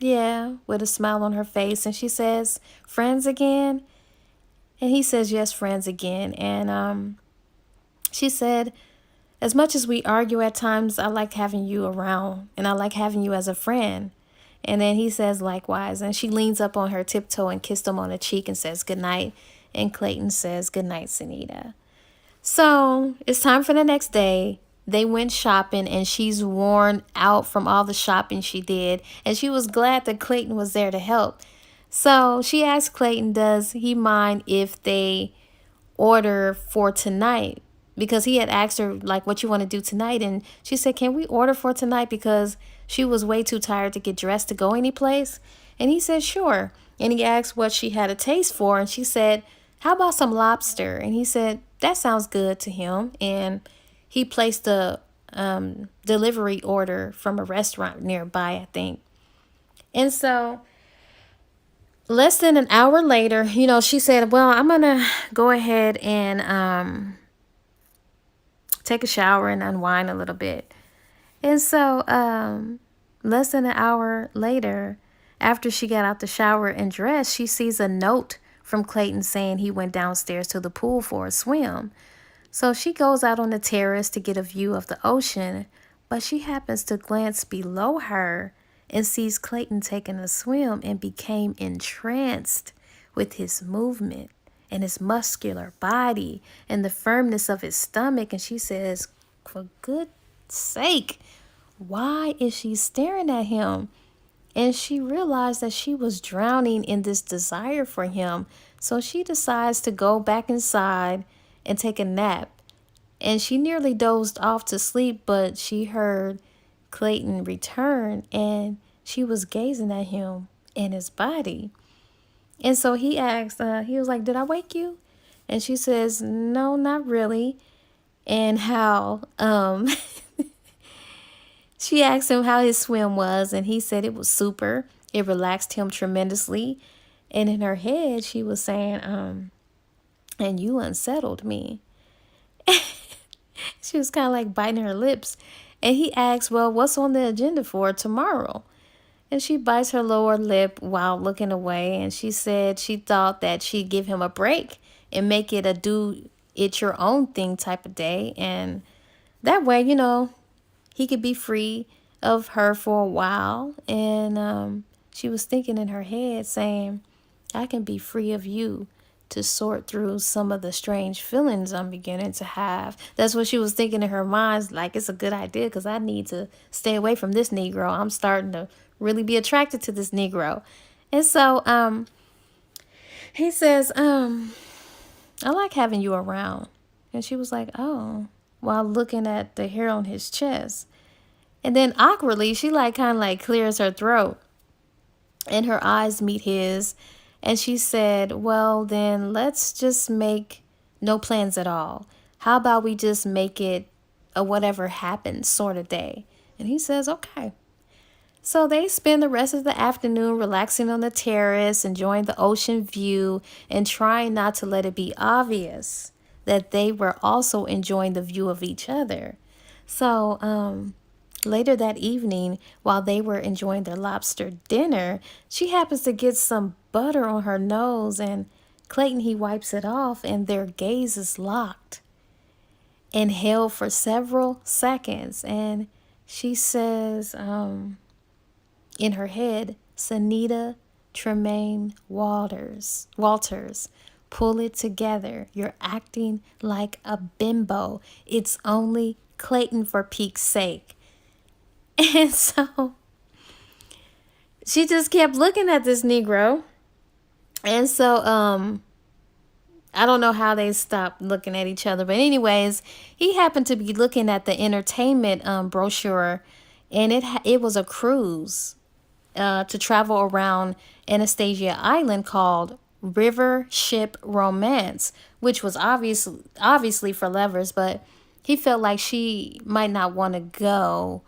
yeah, with a smile on her face. And she says, friends again? And he says, yes, friends again. And she said, as much as we argue at times, I like having you around and I like having you as a friend. And then he says likewise. And she leans up on her tiptoe and kissed him on the cheek and says good night. And Clayton says good night, Sunita. So it's time for the next day. They went shopping and she's worn out from all the shopping she did. And she was glad that Clayton was there to help. So she asked Clayton, does he mind if they order for tonight? Because he had asked her, like, what you want to do tonight? And she said, can we order for tonight? Because she was way too tired to get dressed to go anyplace. And he said, sure. And he asked what she had a taste for. And she said, how about some lobster? And he said, that sounds good to him. And he placed a delivery order from a restaurant nearby, I think. And so less than an hour later, she said, well, I'm going to go ahead and take a shower and unwind a little bit. And so less than an hour later, after she got out the shower and dressed, she sees a note from Clayton saying he went downstairs to the pool for a swim. So she goes out on the terrace to get a view of the ocean, but she happens to glance below her and sees Clayton taking a swim and became entranced with his movement and his muscular body and the firmness of his stomach. And she says, for goodness sake, why is she staring at him? And she realized that she was drowning in this desire for him. So she decides to go back inside and take a nap. And she nearly dozed off to sleep, but she heard Clayton return and she was gazing at him and his body. And so he asked, he was like, did I wake you? And she says, no, not really. And how, she asked him how his swim was, and he said it was super. It relaxed him tremendously. And in her head, she was saying, and you unsettled me. She was kind of like biting her lips. And he asked, well, what's on the agenda for tomorrow? And she bites her lower lip while looking away. And she said she thought that she'd give him a break and make it a do it your own thing type of day. And that way, he could be free of her for a while. And she was thinking in her head saying, I can be free of you to sort through some of the strange feelings I'm beginning to have. That's what she was thinking in her mind. Like, it's a good idea because I need to stay away from this Negro. I'm starting to really be attracted to this Negro. And so he says, I like having you around. And she was like, oh, while looking at the hair on his chest. And then awkwardly, she kind of clears her throat and her eyes meet his. And she said, well, then let's just make no plans at all. How about we just make it a whatever happens sort of day? And he says, okay. So they spend the rest of the afternoon relaxing on the terrace, enjoying the ocean view, and trying not to let it be obvious that they were also enjoying the view of each other. So later that evening, while they were enjoying their lobster dinner, she happens to get some butter on her nose, and Clayton, he wipes it off, and their gazes locked and held for several seconds. And she says, in her head, Sunita, Tremaine Walters. Pull it together. You're acting like a bimbo. It's only Clayton for peak's sake. And so she just kept looking at this Negro. And so I don't know how they stopped looking at each other, but anyways, he happened to be looking at the entertainment brochure, and it was a cruise to travel around Anastasia Island called River Ship Romance, which was obviously for lovers, but he felt like she might not want to go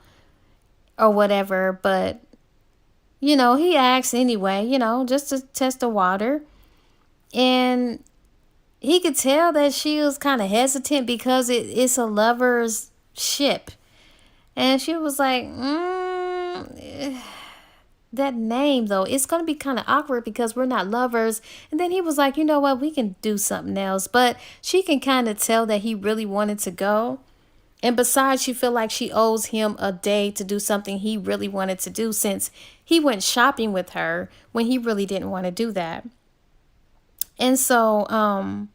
or whatever, but he asked anyway, just to test the water. And he could tell that she was kind of hesitant because it's a lover's ship. And she was like, that name, though, it's going to be kind of awkward because we're not lovers. And then he was like, you know what, we can do something else. But she can kind of tell that he really wanted to go. And besides, she feel like she owes him a day to do something he really wanted to do, since he went shopping with her when he really didn't want to do that. And so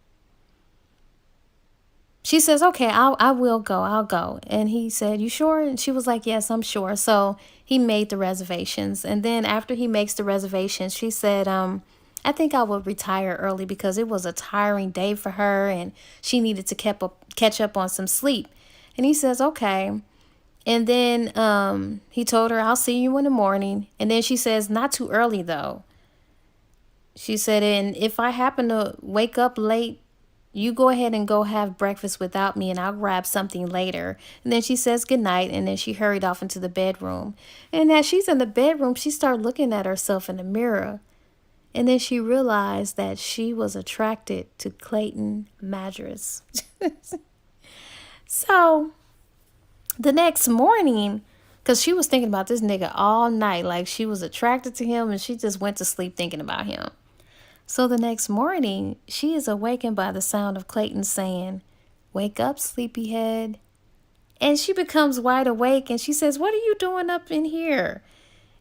she says, okay, I will go. I'll go. And he said, you sure? And she was like, yes, I'm sure. So he made the reservations. And then after he makes the reservations, she said, I think I will retire early because it was a tiring day for her and she needed to catch up on some sleep. And he says, okay. And then he told her, I'll see you in the morning. And then she says, not too early, though. She said, and if I happen to wake up late, you go ahead and go have breakfast without me and I'll grab something later. And then she says goodnight, and then she hurried off into the bedroom. And as she's in the bedroom, she started looking at herself in the mirror. And then she realized that she was attracted to Clayton Madras. So the next morning, because she was thinking about this nigga all night, like she was attracted to him and she just went to sleep thinking about him. So the next morning, she is awakened by the sound of Clayton saying, wake up, sleepyhead. And she becomes wide awake and she says, what are you doing up in here?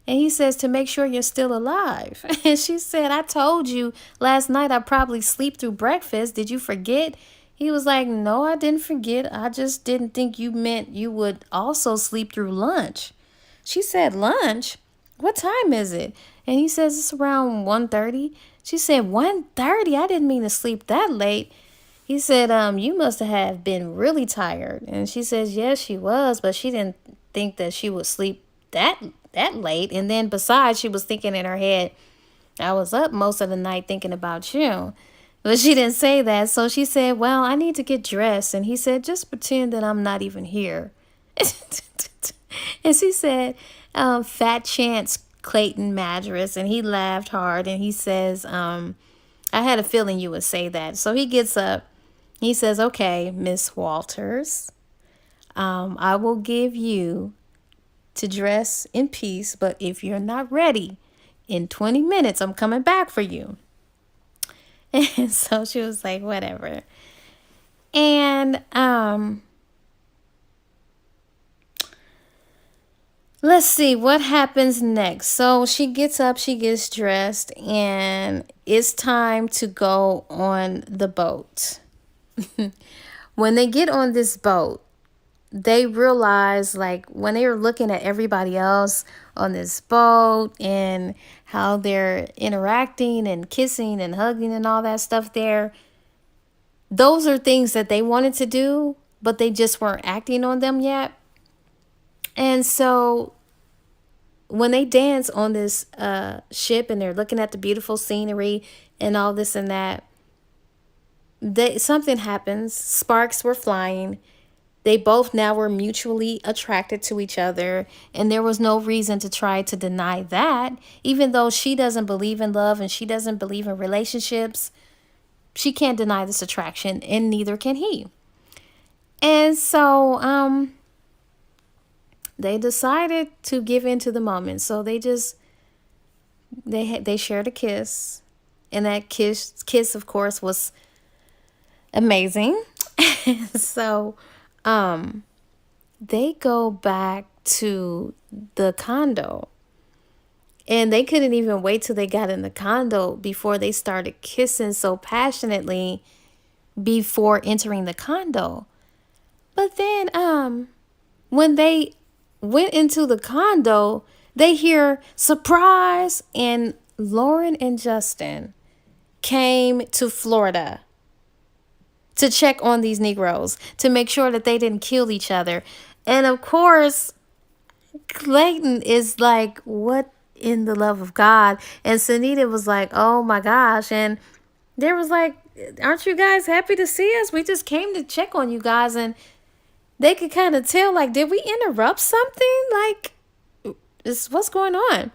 And he says, to make sure you're still alive. And she said, I told you last night I probably sleep through breakfast. Did you forget? He was like, no, I didn't forget. I just didn't think you meant you would also sleep through lunch. She said, lunch? What time is it? And he says, it's around 1:30. She said, 1:30? I didn't mean to sleep that late. He said, you must have been really tired. And she says, yes, she was, but she didn't think that she would sleep that late. And then besides, she was thinking in her head, I was up most of the night thinking about you. But she didn't say that. So she said, well, I need to get dressed. And he said, just pretend that I'm not even here. And she said, fat chance, Clayton Madras. And he laughed hard. And he says, I had a feeling you would say that. So he gets up. He says, okay, Miss Walters, I will give you to dress in peace. But if you're not ready, in 20 minutes, I'm coming back for you. And so she was like, whatever. And let's see what happens next. So she gets up, she gets dressed, and it's time to go on the boat. When they get on this boat, they realize, like, when they were looking at everybody else on this boat and how they're interacting and kissing and hugging and all that stuff there, those are things that they wanted to do, but they just weren't acting on them yet. And so when they dance on this ship and they're looking at the beautiful scenery and all this and that, something happens. Sparks were flying. They both now were mutually attracted to each other, and there was no reason to try to deny that. Even though she doesn't believe in love and she doesn't believe in relationships, she can't deny this attraction, and neither can he. And so they decided to give in to the moment. So they shared a kiss, and that kiss of course was amazing. So they go back to the condo, And they couldn't even wait till they got in the condo before they started kissing so passionately before entering the condo. But then when they went into the condo, they hear surprise, and Lauren and Justin came to Florida to check on these Negroes to make sure that they didn't kill each other. And of course, Clayton is like, what in the love of God? And Sunita was like, oh my gosh. And there was like, aren't you guys happy to see us? We just came to check on you guys. And they could kind of tell, like, did we interrupt something? Like, what's going on?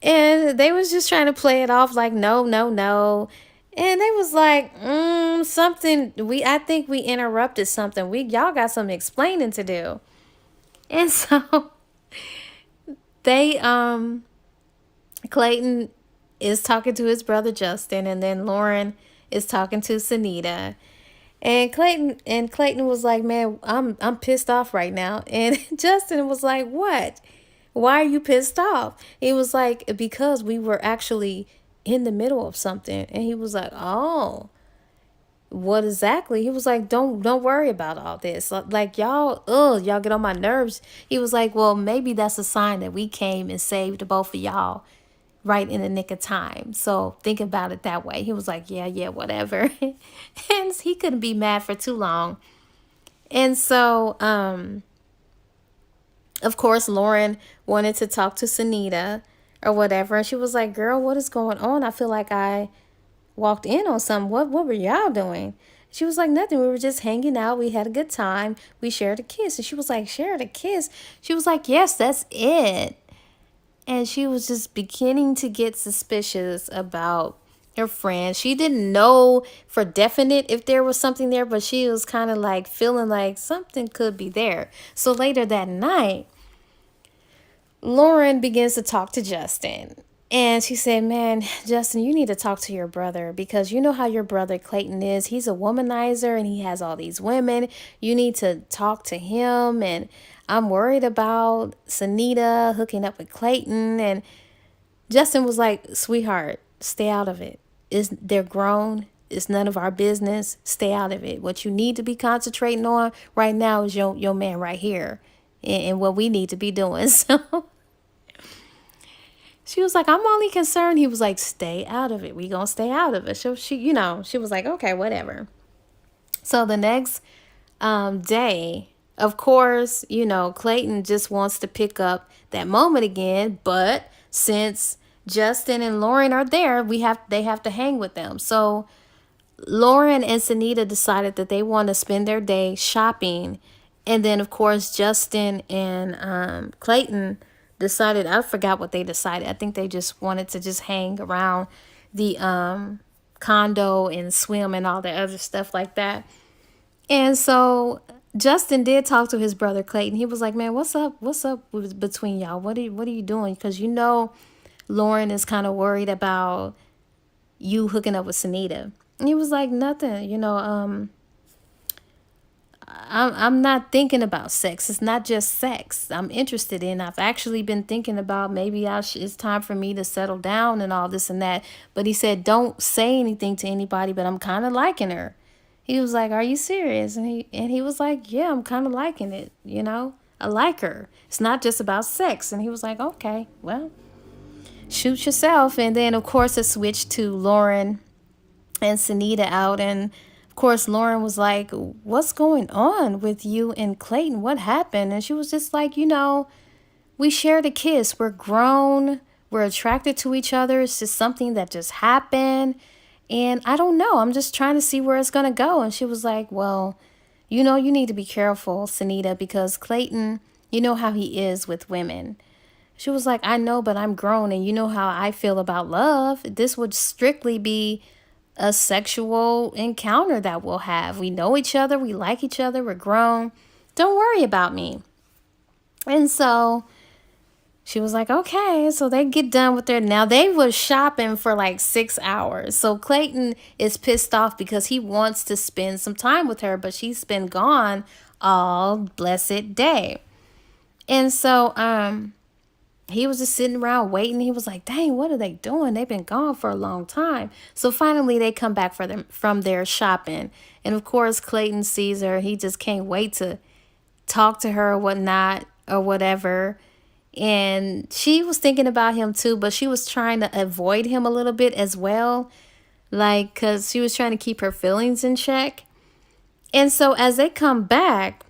And they was just trying to play it off like, no, no, no. And they was like, something, I think we interrupted something. Y'all got some explaining to do. And so they, Clayton is talking to his brother Justin, and then Lauren is talking to Sunita. And Clayton was like, man, I'm pissed off right now. And Justin was like, what? Why are you pissed off? He was like, because we were actually in the middle of something. And he was like, oh, what exactly? He was like, don't worry about all this. Like, y'all get on my nerves. He was like, well, maybe that's a sign that we came and saved both of y'all right in the nick of time. So think about it that way. He was like, yeah, whatever. And he couldn't be mad for too long. And so, of course, Lauren wanted to talk to Sunita or whatever. And she was like, girl, what is going on? I feel like I walked in on something. What were y'all doing? She was like, nothing. We were just hanging out. We had a good time. We shared a kiss. And she was like, shared a kiss? She was like, yes, that's it. And she was just beginning to get suspicious about her friend. She didn't know for definite if there was something there, but she was kind of like feeling like something could be there. So later that night, Lauren begins to talk to Justin. And she said, man, Justin, you need to talk to your brother, because you know how your brother Clayton is. He's a womanizer and he has all these women. You need to talk to him. And I'm worried about Sunita hooking up with Clayton. And Justin was like, sweetheart, stay out of it. They're grown. It's none of our business. Stay out of it. What you need to be concentrating on right now is your man right here and what we need to be doing. So she was like, I'm only concerned. He was like, stay out of it. We gonna stay out of it. So she was like, okay, whatever. So the next day, of course, Clayton just wants to pick up that moment again. But since Justin and Lauren are there, they have to hang with them. So Lauren and Sunita decided that they want to spend their day shopping. And then, of course, Justin and Clayton decided, I forgot what they decided. I think they just wanted to just hang around the condo and swim and all the other stuff like that. And so Justin did talk to his brother Clayton. He was like, man, what's up? What's up between y'all? What are you doing? Because Lauren is kind of worried about you hooking up with Sunita. And he was like, nothing, I'm not thinking about sex. It's not just sex I'm interested in. I've actually been thinking about maybe it's time for me to settle down and all this and that. But he said, don't say anything to anybody, but I'm kind of liking her. He was like, are you serious? And he was like, yeah, I'm kind of liking it. I like her. It's not just about sex. And he was like, okay, well, shoot yourself. And then, of course, it switched to Lauren and Sunita out. And of course, Lauren was like, what's going on with you and Clayton? What happened? And she was just like, we shared a kiss. We're grown. We're attracted to each other. It's just something that just happened. And I don't know. I'm just trying to see where it's going to go. And she was like, well, you need to be careful, Sunita, because Clayton, you know how he is with women. She was like, I know, but I'm grown, and you know how I feel about love. This would strictly be a sexual encounter that we'll have. We know each other. We like each other. We're grown. Don't worry about me. And so she was like, okay. So they get done with their, now they was shopping for like 6 hours. So Clayton is pissed off because he wants to spend some time with her, but she's been gone all blessed day. And so, he was just sitting around waiting. He was like, dang, what are they doing? They've been gone for a long time. So finally they come back for them from their shopping. And of course, Clayton sees her. He just can't wait to talk to her or whatnot or whatever. And she was thinking about him too, but she was trying to avoid him a little bit as well. Like, because she was trying to keep her feelings in check. And so as they come back,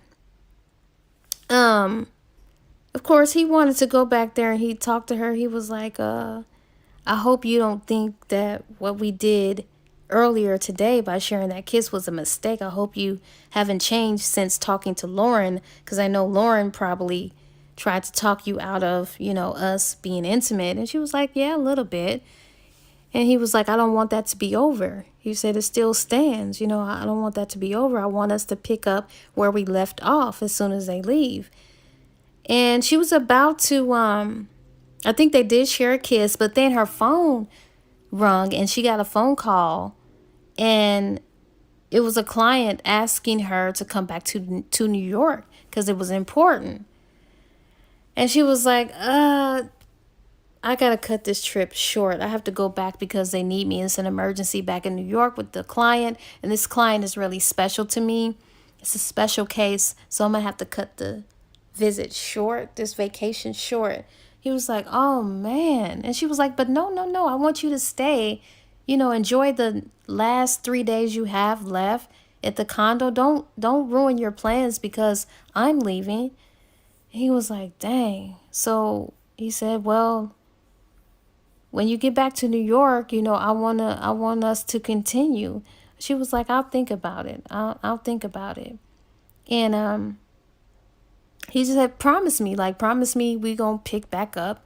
of course, he wanted to go back there and he talked to her. He was like, I hope you don't think that what we did earlier today by sharing that kiss was a mistake. I hope you haven't changed since talking to Lauren, because I know Lauren probably tried to talk you out of, us being intimate. And she was like, yeah, a little bit. And he was like, I don't want that to be over. He said, it still stands. I don't want that to be over. I want us to pick up where we left off as soon as they leave. And she was about to, I think they did share a kiss, but then her phone rung and she got a phone call. And it was a client asking her to come back to New York because it was important. And she was like, I got to cut this trip short. I have to go back because they need me. It's an emergency back in New York with the client. And this client is really special to me. It's a special case. So I'm going to have to cut the visit short, this vacation short. He was like, oh, man. And she was like, but no. I want you to stay. Enjoy the last 3 days you have left at the condo. Don't ruin your plans because I'm leaving. He was like, dang. So he said, well, when you get back to New York, I want us to continue. She was like, I'll think about it. I'll think about it. And he just had promise me we gonna pick back up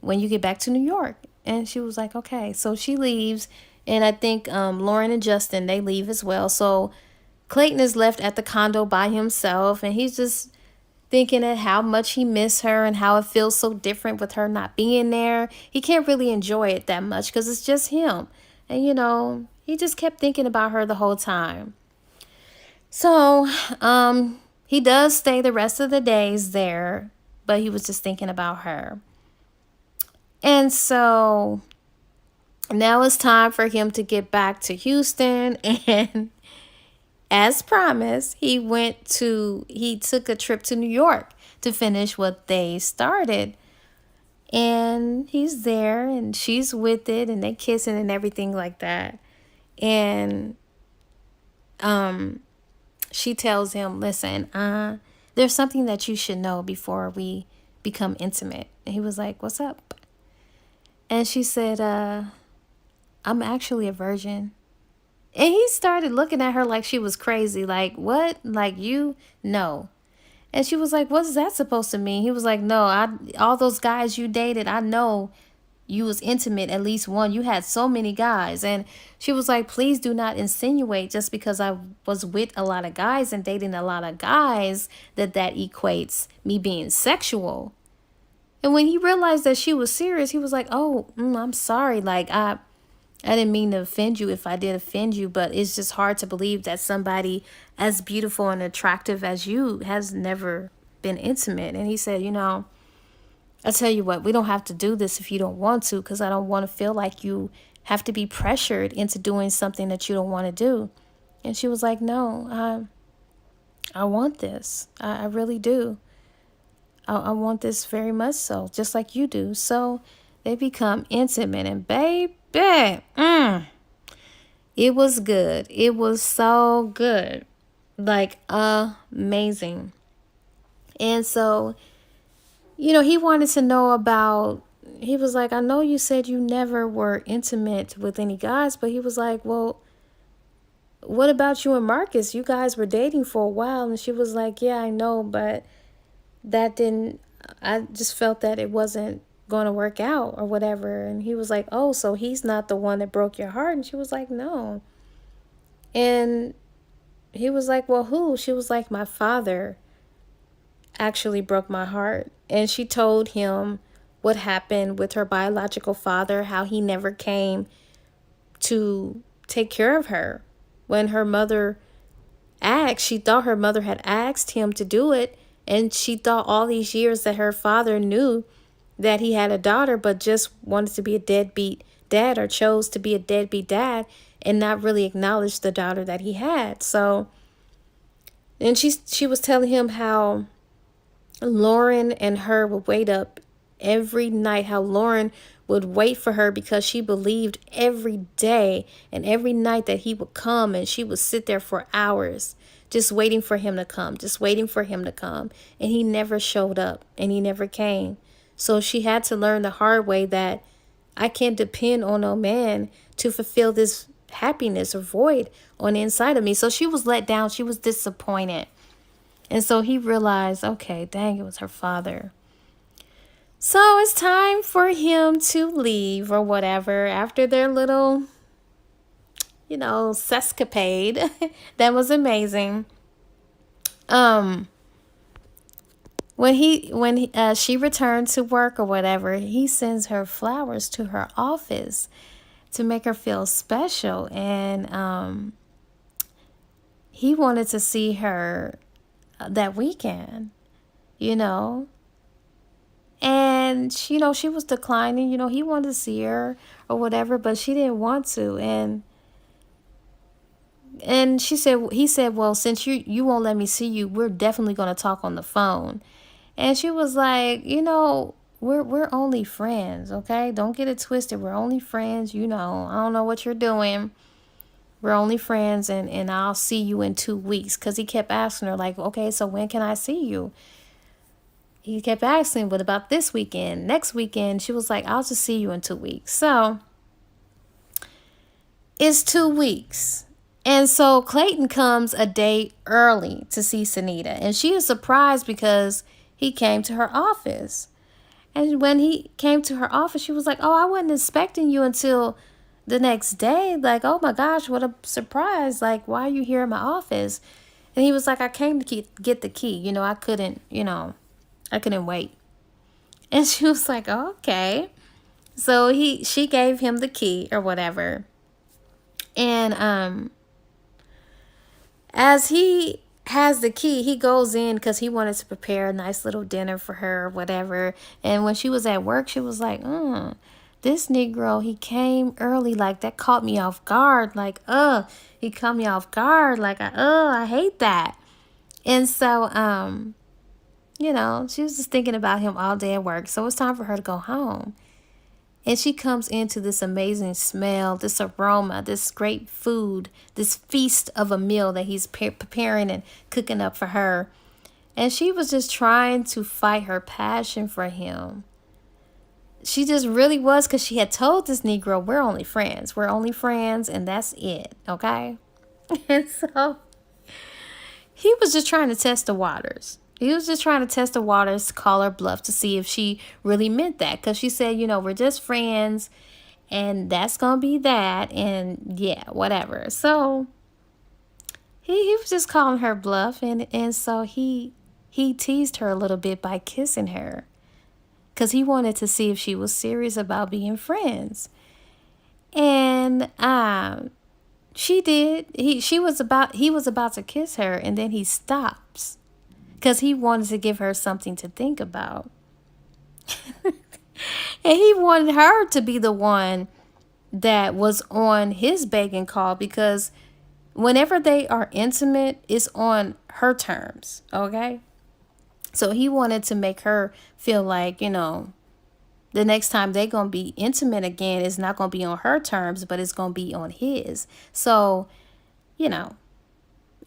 when you get back to New York. And she was like, okay. So she leaves, and I think Lauren and Justin, they leave as well. So Clayton is left at the condo by himself, and he's just thinking of how much he missed her and how it feels so different with her not being there. He can't really enjoy it that much because it's just him. And, he just kept thinking about her the whole time. So, he does stay the rest of the days there, but he was just thinking about her. And so now it's time for him to get back to Houston, and as promised, he took a trip to New York to finish what they started. And he's there and she's with it and they kissing and everything like that. And she tells him, listen, there's something that you should know before we become intimate. And he was like, what's up? And she said, I'm actually a virgin. And he started looking at her like she was crazy. Like, what? Like, you? No. And she was like, what's that supposed to mean? He was like, no, all those guys you dated, I know you was intimate, at least one. You had so many guys. And she was like, please do not insinuate just because I was with a lot of guys and dating a lot of guys that equates me being sexual. And when he realized that she was serious, he was like, oh, I'm sorry. Like, I didn't mean to offend you if I did offend you, but it's just hard to believe that somebody as beautiful and attractive as you has never been intimate. And he said, I tell you what, we don't have to do this if you don't want to, because I don't want to feel like you have to be pressured into doing something that you don't want to do. And she was like, no, I want this. I really do. I want this very much so, just like you do. So they become intimate, and baby, it was good. It was so good. Like, amazing. And so, he wanted to know about, he was like, I know you said you never were intimate with any guys, but he was like, well, what about you and Marcus? You guys were dating for a while. And she was like, yeah, I know, but I just felt that it wasn't going to work out or whatever. And he was like, oh, so he's not the one that broke your heart? And she was like, no. And he was like, well, who? She was like, my father actually broke my heart. And she told him what happened with her biological father, how he never came to take care of her. When her mother asked, she thought her mother had asked him to do it. And she thought all these years that her father knew that he had a daughter, but just wanted to be a deadbeat dad, or chose to be a deadbeat dad and not really acknowledge the daughter that he had. So, and she was telling him how Lauren and her would wait up every night, how Lauren would wait for her because she believed every day and every night that he would come, and she would sit there for hours just waiting for him to come, just waiting for him to come. And he never showed up and he never came. So she had to learn the hard way that I can't depend on no man to fulfill this happiness or void on the inside of me. So she was let down. She was disappointed. And so he realized, okay, dang, it was her father. So it's time for him to leave or whatever after their little, sescapade. That was amazing. Um, when she returned to work or whatever, he sends her flowers to her office to make her feel special, and he wanted to see her that weekend, you know. And she was declining. He wanted to see her or whatever, but she didn't want to. And he said, well, since you won't let me see you, we're definitely going to talk on the phone. And she was like, we're only friends, okay? Don't get it twisted. We're only friends. I don't know what you're doing. We're only friends, and I'll see you in 2 weeks. Because he kept asking her, like, okay, so when can I see you? He kept asking, what about this weekend, next weekend? She was like, I'll just see you in 2 weeks. So it's 2 weeks. And so Clayton comes a day early to see Sunita. And she is surprised because he came to her office. And when he came to her office, she was like, oh, I wasn't expecting you until the next day. Like, oh my gosh, what a surprise. Like, why are you here in my office? And he was like, I came to get the key. I couldn't wait. And she was like, oh, okay. So she gave him the key or whatever. And as he has the key, he goes in because he wanted to prepare a nice little dinner for her or whatever. And when she was at work, she was like, this Negro, he came early. Like, that caught me off guard. Like, he caught me off guard. Like, I hate that. And so, she was just thinking about him all day at work. So it's time for her to go home. And she comes into this amazing smell, this aroma, this great food, this feast of a meal that he's preparing and cooking up for her. And she was just trying to fight her passion for him. She just really was, because she had told this Negro, we're only friends. We're only friends, and that's it, okay? And so he was just trying to test the waters. He was just trying to test the waters to call her bluff to see if she really meant that. Because she said, we're just friends and that's going to be that. And yeah, whatever. So he was just calling her bluff. And so he teased her a little bit by kissing her. Because he wanted to see if she was serious about being friends. And she did. He was about to kiss her, and then he stops. Because he wanted to give her something to think about. And he wanted her to be the one that was on his begging call, because whenever they are intimate, it's on her terms, okay? So he wanted to make her feel like, the next time they're going to be intimate again, it's not going to be on her terms, but it's going to be on his. So,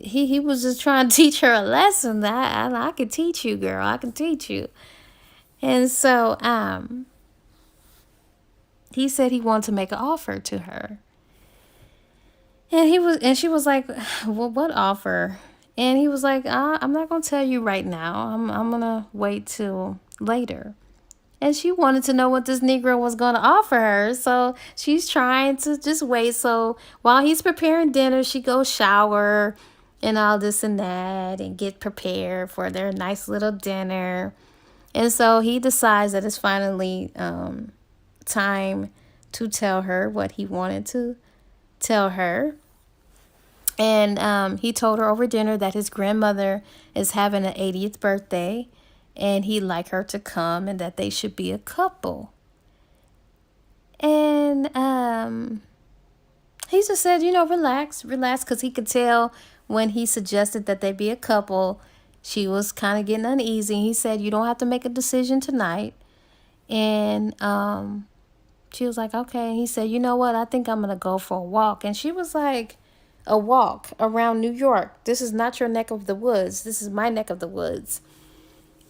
he was just trying to teach her a lesson that I can teach you, girl. I can teach you. And so he said he wanted to make an offer to her. And she was like, well, what offer? And he was like, I'm not going to tell you right now. I'm going to wait till later. And she wanted to know what this Negro was going to offer her. So she's trying to just wait. So while he's preparing dinner, she goes shower and all this and that and get prepared for their nice little dinner. And so he decides that it's finally time to tell her what he wanted to tell her. And he told her over dinner that his grandmother is having an 80th birthday. and he'd like her to come and that they should be a couple. And he just said, relax, because he could tell when he suggested that they be a couple, she was kind of getting uneasy. He said, you don't have to make a decision tonight. And she was like, okay. And he said, you know what? I think I'm going to go for a walk. And she was like, a walk around New York. This is not your neck of the woods. This is my neck of the woods.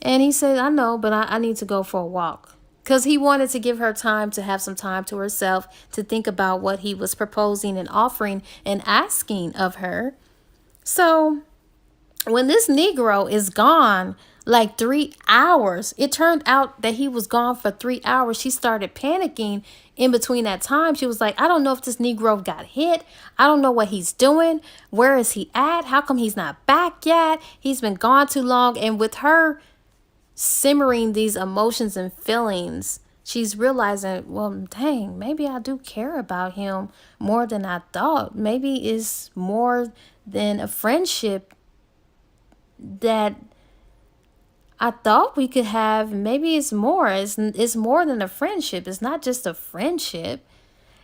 And he said, I know, but I need to go for a walk. Because he wanted to give her time to have some time to herself to think about what he was proposing and offering and asking of her. So when this Negro is gone like 3 hours, it turned out that he was gone for 3 hours. She started panicking in between that time. She was like, I don't know if this Negro got hit. I don't know what he's doing. Where is he at? How come he's not back yet? He's been gone too long. And with her simmering these emotions and feelings, she's realizing, well, dang, maybe I do care about him more than I thought. Maybe it's more than a friendship that I thought we could have. Maybe it's more. It's more than a friendship. It's not just a friendship.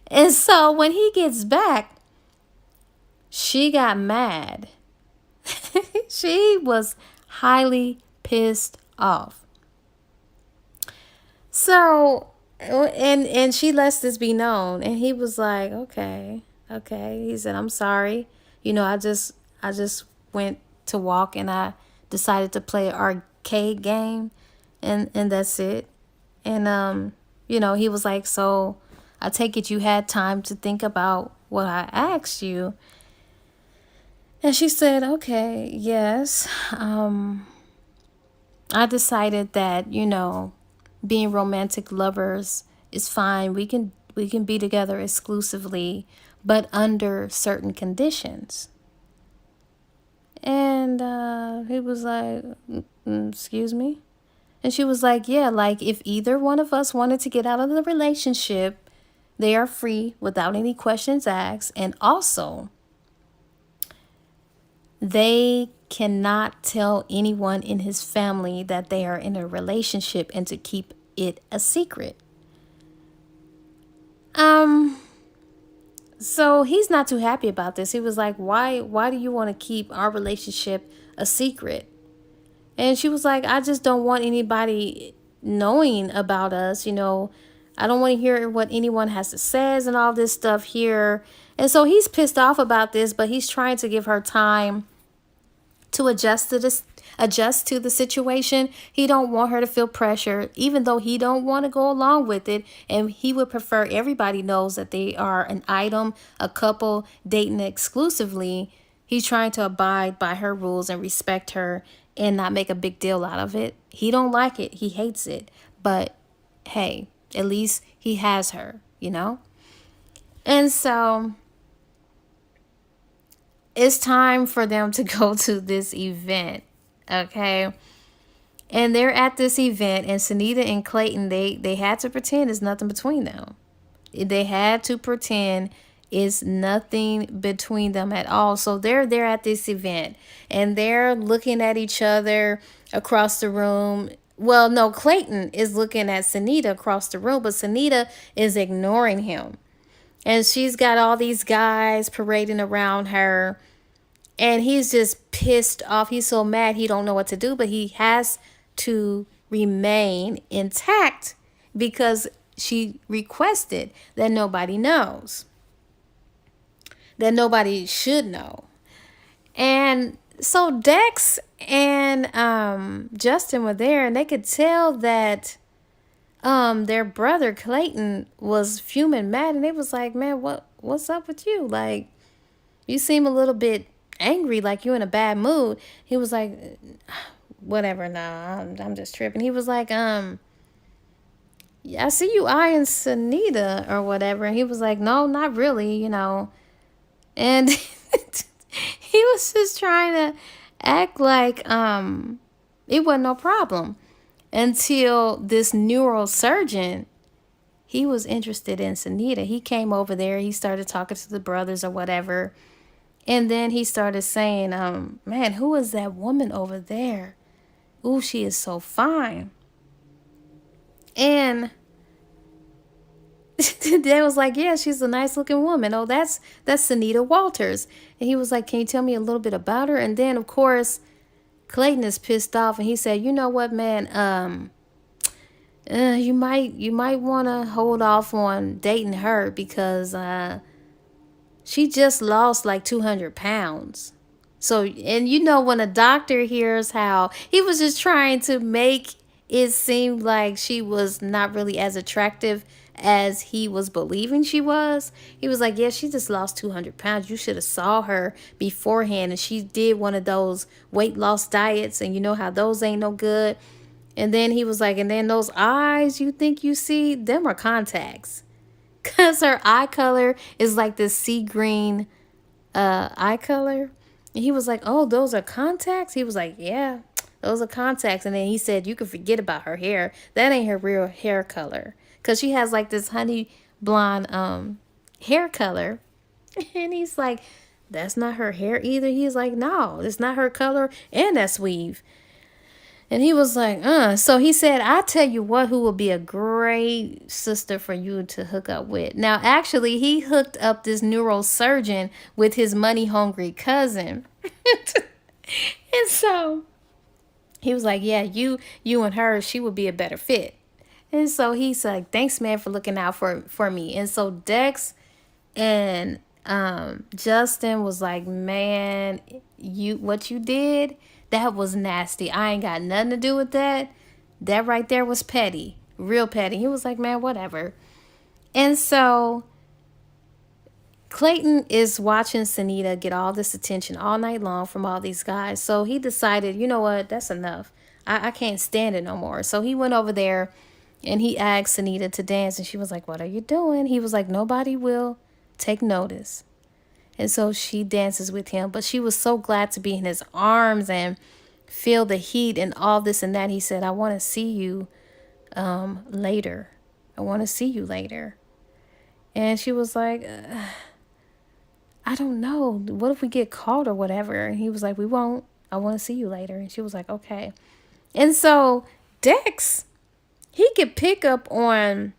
And so when he gets back, she got mad. She was highly pissed off. So, and she lets this be known, and he was like, okay. He said, I'm sorry. I just went to walk, and I decided to play an arcade game, and that's it. And he was like, so I take it you had time to think about what I asked you. And she said, okay, yes. I decided that, being romantic lovers is fine. We can be together exclusively, but under certain conditions. And he was like, excuse me? And she was like, yeah, like if either one of us wanted to get out of the relationship, they are free without any questions asked. And also, they cannot tell anyone in his family that they are in a relationship and to keep it a secret. So he's not too happy about this. He was like, why do you want to keep our relationship a secret? And she was like, I just don't want anybody knowing about us. I don't want to hear what anyone has to say and all this stuff here. And so he's pissed off about this, but he's trying to give her time to adjust to the situation. He don't want her to feel pressure, even though he don't want to go along with it. And he would prefer everybody knows that they are an item, a couple dating exclusively. He's trying to abide by her rules and respect her and not make a big deal out of it. He don't like it. He hates it. But hey, at least he has her, And so it's time for them to go to this event, okay? And they're at this event, and Sunita and Clayton, they had to pretend there's nothing between them. They had to pretend it's nothing between them at all. So they're there at this event, and they're looking at each other across the room. Well, no, Clayton is looking at Sunita across the room, but Sunita is ignoring him. And she's got all these guys parading around her. And he's just pissed off. He's so mad he don't know what to do. But he has to remain intact because she requested that nobody knows. That nobody should know. And so Dex and Justin were there. And they could tell that their brother Clayton was fuming mad, and they was like, man, what's up with you? Like, you seem a little bit angry, like you in a bad mood. He was like, whatever, nah, I'm just tripping. He was like, yeah, I see you eyeing Sunita or whatever. And he was like, no, not really, And he was just trying to act like it wasn't no problem. Until this neurosurgeon, he was interested in Sunita. He came over there. He started talking to the brothers or whatever. And then he started saying, man, who is that woman over there? ooh, she is so fine. And they was like, yeah, she's a nice looking woman. Oh, that's Sunita Walters. And he was like, can you tell me a little bit about her? And then of course Clayton is pissed off, and he said, you know what, man, you might want to hold off on dating her because she just lost like 200 pounds. So, and you know, when a doctor hears how he was just trying to make it seem like she was not really as attractive as he was believing she was, he was like, yeah, she just lost 200 pounds. You should have saw her beforehand. And she did one of those weight loss diets, and you know how those ain't no good. And then he was like, and then those eyes you think you see, them are contacts. Because her eye color is like this sea green eye color. And he was like, oh, those are contacts? He was like, yeah, those are contacts. And then he said, you can forget about her hair. That ain't her real hair color. Because she has like this honey blonde hair color. And he's like, that's not her hair either. He's like, no, it's not her color. And that's weave. And he was like, So he said, I tell you what, who will be a great sister for you to hook up with. Now, actually, he hooked up this neurosurgeon with his money hungry cousin. And so he was like, yeah, you and her, she would be a better fit. And so he's like, thanks, man, for looking out for me. And so Dex and Justin was like, man, what you did, that was nasty. I ain't got nothing to do with that. That right there was petty, real petty. He was like, man, whatever. And so Clayton is watching Sunita get all this attention all night long from all these guys. So he decided, you know what, that's enough. I can't stand it no more. So he went over there and he asked Sunita to dance. And she was like, what are you doing? He was like, nobody will take notice. And so she dances with him. But she was so glad to be in his arms and feel the heat and all this and that. He said, I want to see you later. I want to see you later. And she was like, I don't know. What if we get caught or whatever? And he was like, we won't. I want to see you later. And she was like, okay. And so Dex, he could pick up on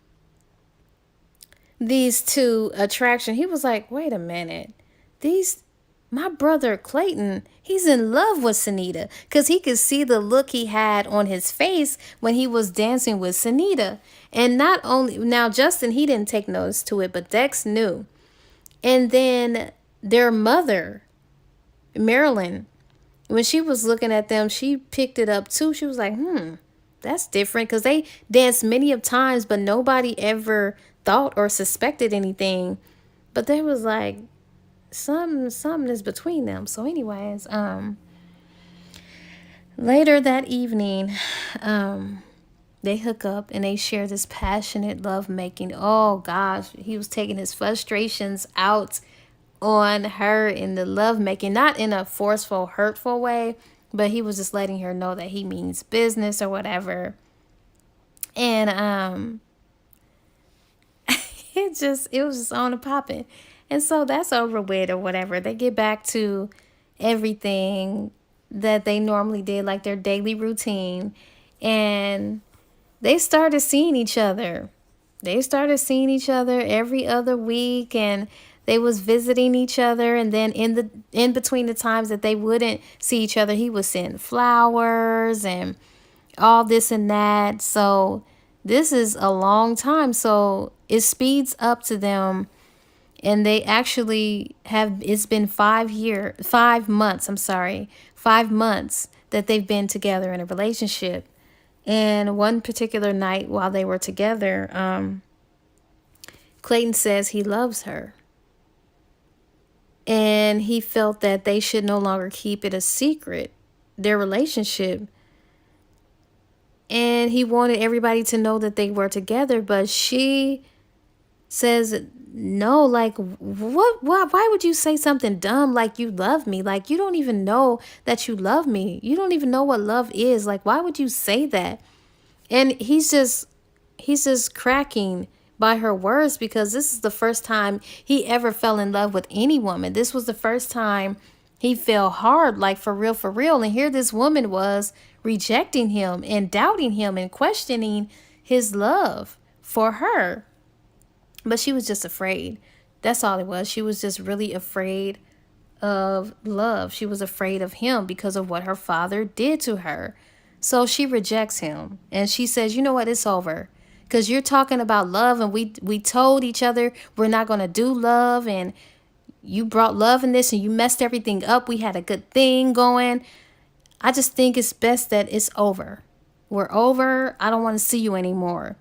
these two attractions. He was like, wait a minute. My brother Clayton, he's in love with Sunita, because he could see the look he had on his face when he was dancing with Sunita. And not only, now Justin, he didn't take notice to it, but Dex knew. And then their mother, Marilyn, when she was looking at them, she picked it up too. She was like, that's different, because they danced many of times, but nobody ever thought or suspected anything. But there was like something is between them. So anyways, later that evening, they hook up and they share this passionate love making. Oh gosh, he was taking his frustrations out on her in the love making, not in a forceful, hurtful way, but he was just letting her know that he means business or whatever. And it was just on and popping. And so that's over with or whatever. They get back to everything that they normally did, like their daily routine. And they started seeing each other. They started seeing each other every other week, and they was visiting each other. And then in between the times that they wouldn't see each other, he would send flowers and all this and that. So this is a long time. So it speeds up to them. And they actually it's been 5 months that they've been together in a relationship. And one particular night while they were together, Clayton says he loves her. And he felt that they should no longer keep it a secret, their relationship. And he wanted everybody to know that they were together, but she says, no, like, why would you say something dumb like you love me? Like, you don't even know that you love me. You don't even know what love is. Like, why would you say that? And he's just cracking by her words, because this is the first time he ever fell in love with any woman. This was the first time he fell hard, like for real. And here this woman was rejecting him and doubting him and questioning his love for her. But she was just afraid. That's all it was. She was just really afraid of love. She was afraid of him because of what her father did to her. So she rejects him and she says, "You know what? It's over. Because you're talking about love, and we told each other we're not going to do love, and you brought love in this and you messed everything up. We had a good thing going. I just think it's best that it's over. We're over. I don't want to see you anymore."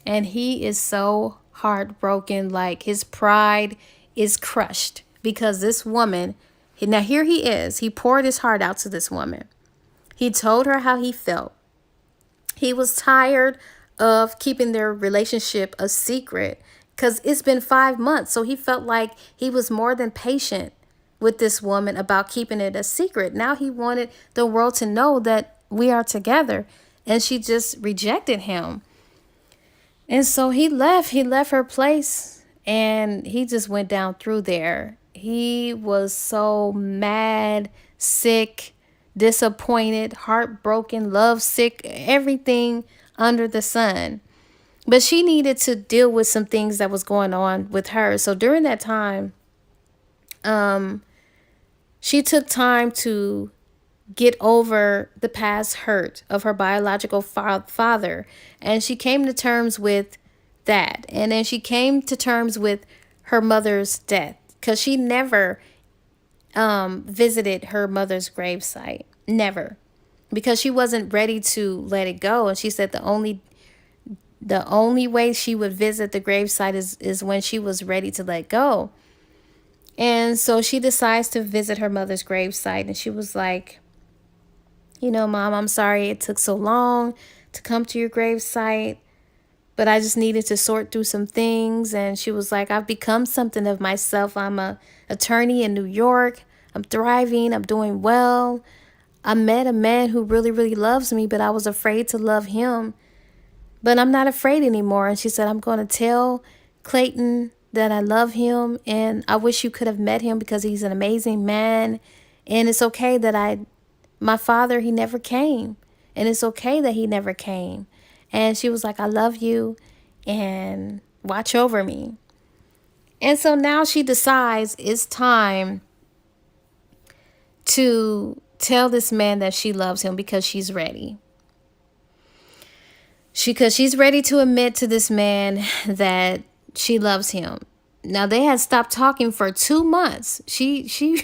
And he is so heartbroken, like his pride is crushed because this woman, now here he is, he poured his heart out to this woman. He told her how he felt. He was tired of keeping their relationship a secret because it's been 5 months. So he felt like he was more than patient with this woman about keeping it a secret. Now he wanted the world to know that we are together. And she just rejected him. And so he left her place, and he just went down through there. He was so mad, sick, disappointed, heartbroken, lovesick, everything under the sun. But she needed to deal with some things that was going on with her. So during that time, she took time to get over the past hurt of her biological father. And she came to terms with that. And then she came to terms with her mother's death because she never visited her mother's gravesite. Never. Because she wasn't ready to let it go. And she said the only way she would visit the gravesite is when she was ready to let go. And so she decides to visit her mother's gravesite. And she was like, "Mom, I'm sorry it took so long to come to your gravesite, but I just needed to sort through some things." And she was like, "I've become something of myself. I'm a attorney in New York. I'm thriving. I'm doing well. I met a man who really, really loves me, but I was afraid to love him. But I'm not afraid anymore." And she said, "I'm going to tell Clayton that I love him, and I wish you could have met him because he's an amazing man. And it's okay that my father, he never came. And it's okay that he never came." And she was like, "I love you and watch over me." And so now she decides it's time to tell this man that she loves him because she's ready. Because she's ready to admit to this man that she loves him. Now they had stopped talking for 2 months. She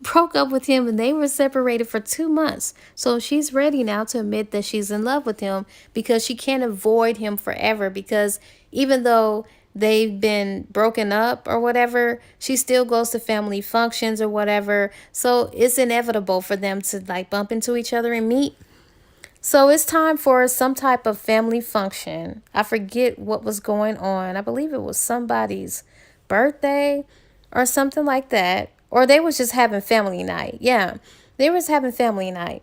broke up with him and they were separated for 2 months. So she's ready now to admit that she's in love with him because she can't avoid him forever. Because even though they've been broken up or whatever, she still goes to family functions or whatever. So it's inevitable for them to like bump into each other and meet. So it's time for some type of family function. I forget what was going on. I believe it was somebody's birthday or something like that. Or they was just having family night. Yeah, they was having family night.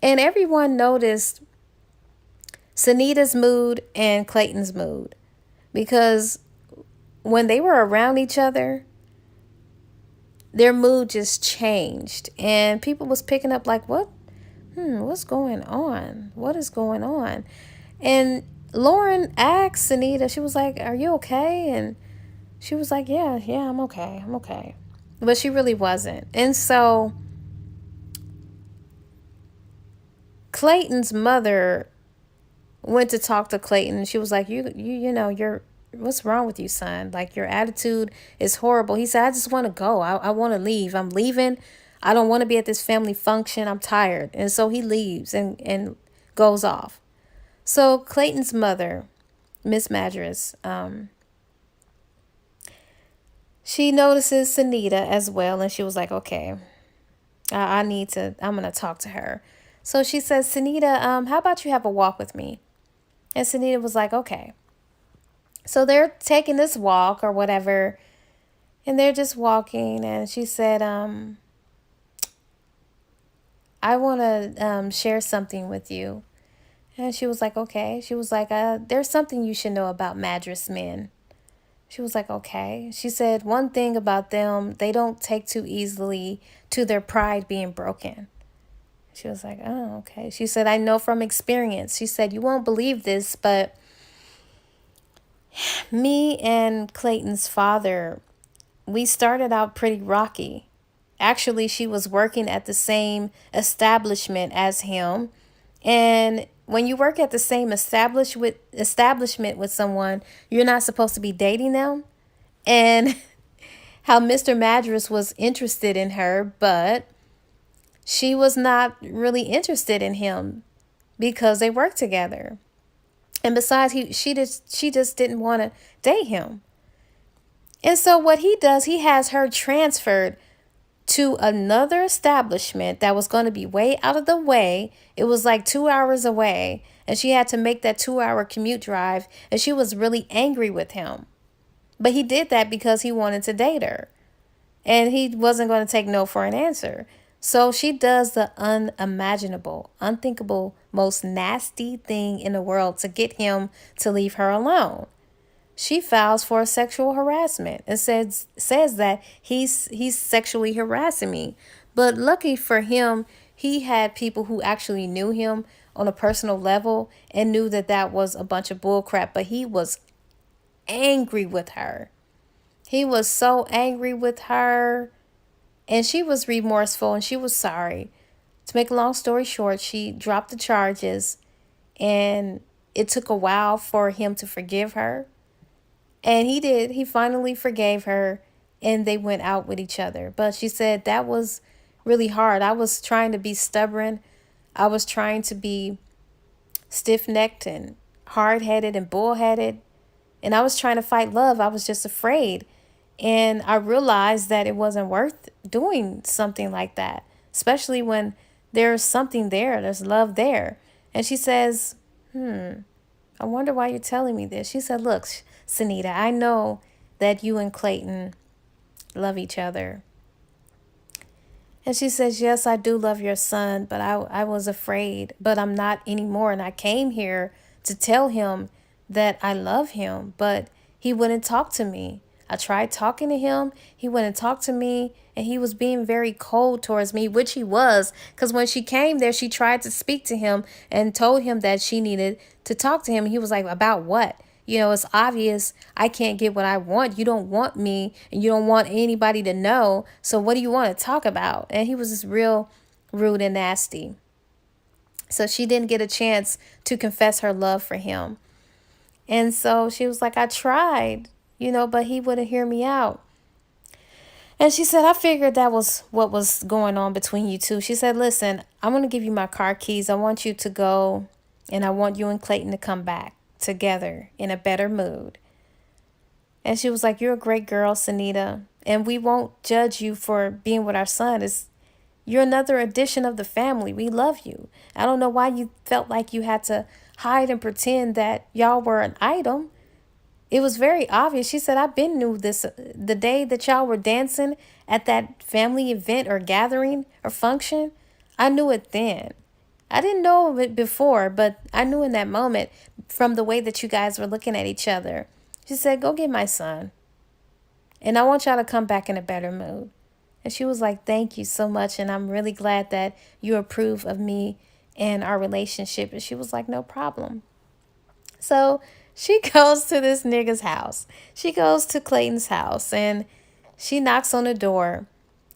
And everyone noticed Sunita's mood and Clayton's mood. Because when they were around each other, their mood just changed. And people was picking up like, what's going on? What is going on? And Lauren asked Sunita, she was like, "Are you okay?" And she was like, yeah, I'm okay. But she really wasn't. And so Clayton's mother went to talk to Clayton. She was like, you're what's wrong with you, son? Like, your attitude is horrible. He said, "I just want to go. I want to leave. I'm leaving. I don't want to be at this family function. I'm tired." And so he leaves and goes off. So Clayton's mother, Miss Madras, she notices Sunita as well. And she was like, "Okay, I'm going to talk to her." So she says, "Sunita, how about you have a walk with me?" And Sunita was like, "Okay." So they're taking this walk or whatever, and they're just walking. And she said, "I want to share something with you." And she was like, "Okay." She was like, "There's something you should know about Madras men." She was like, "Okay." She said, "One thing about them, they don't take too easily to their pride being broken." She was like, oh, okay. She said, I know from experience. She said, you won't believe this, but me and Clayton's father, we started out pretty rocky. Actually, she was working at the same establishment as him. And when you work at the same establishment with someone, you're not supposed to be dating them. And how Mr. Madras was interested in her, but she was not really interested in him because they worked together. And besides, she just didn't want to date him. And so what he does, he has her transferred to another establishment that was going to be way out of the way. It was like 2 hours away, and she had to make that 2 hour commute drive, and she was really angry with him. But he did that because he wanted to date her, and he wasn't going to take no for an answer. So she does the unimaginable, unthinkable, most nasty thing in the world to get him to leave her alone. She files for sexual harassment and says that he's sexually harassing me. But lucky for him, he had people who actually knew him on a personal level and knew that that was a bunch of bullcrap. But he was angry with her. He was so angry with her, and she was remorseful and she was sorry. To make a long story short, she dropped the charges, and it took a while for him to forgive her. And he did. He finally forgave her, and they went out with each other. But she said that was really hard. I was trying to be stubborn. I was trying to be stiff-necked and hard-headed and bullheaded. And I was trying to fight love. I was just afraid. And I realized that it wasn't worth doing something like that, especially when there's something there, there's love there. And she says, I wonder why you're telling me this. She said, look, Sunita, I know that you and Clayton love each other. And she says, yes, I do love your son, but I was afraid, but I'm not anymore. And I came here to tell him that I love him, but he wouldn't talk to me. I tried talking to him. He wouldn't talk to me, and he was being very cold towards me, which he was, because when she came there, she tried to speak to him and told him that she needed to talk to him. He was like, about what? You know, it's obvious I can't get what I want. You don't want me, and you don't want anybody to know. So what do you want to talk about? And he was just real rude and nasty. So she didn't get a chance to confess her love for him. And so she was like, I tried, but he wouldn't hear me out. And she said, I figured that was what was going on between you two. She said, listen, I'm going to give you my car keys. I want you to go, and I want you and Clayton to come back together in a better mood. And she was like, you're a great girl, Sunita, and we won't judge you for being with our son. You're another addition of the family. We love you. I don't know why you felt like you had to hide and pretend that y'all were an item. It was very obvious. She said, I've been knew this the day that y'all were dancing at that family event or gathering or function. I knew it then. I didn't know of it before, but I knew in that moment from the way that you guys were looking at each other. She said, go get my son, and I want y'all to come back in a better mood. And she was like, thank you so much, and I'm really glad that you approve of me and our relationship. And she was like, no problem. So she goes to this nigga's house. She goes to Clayton's house, and she knocks on the door,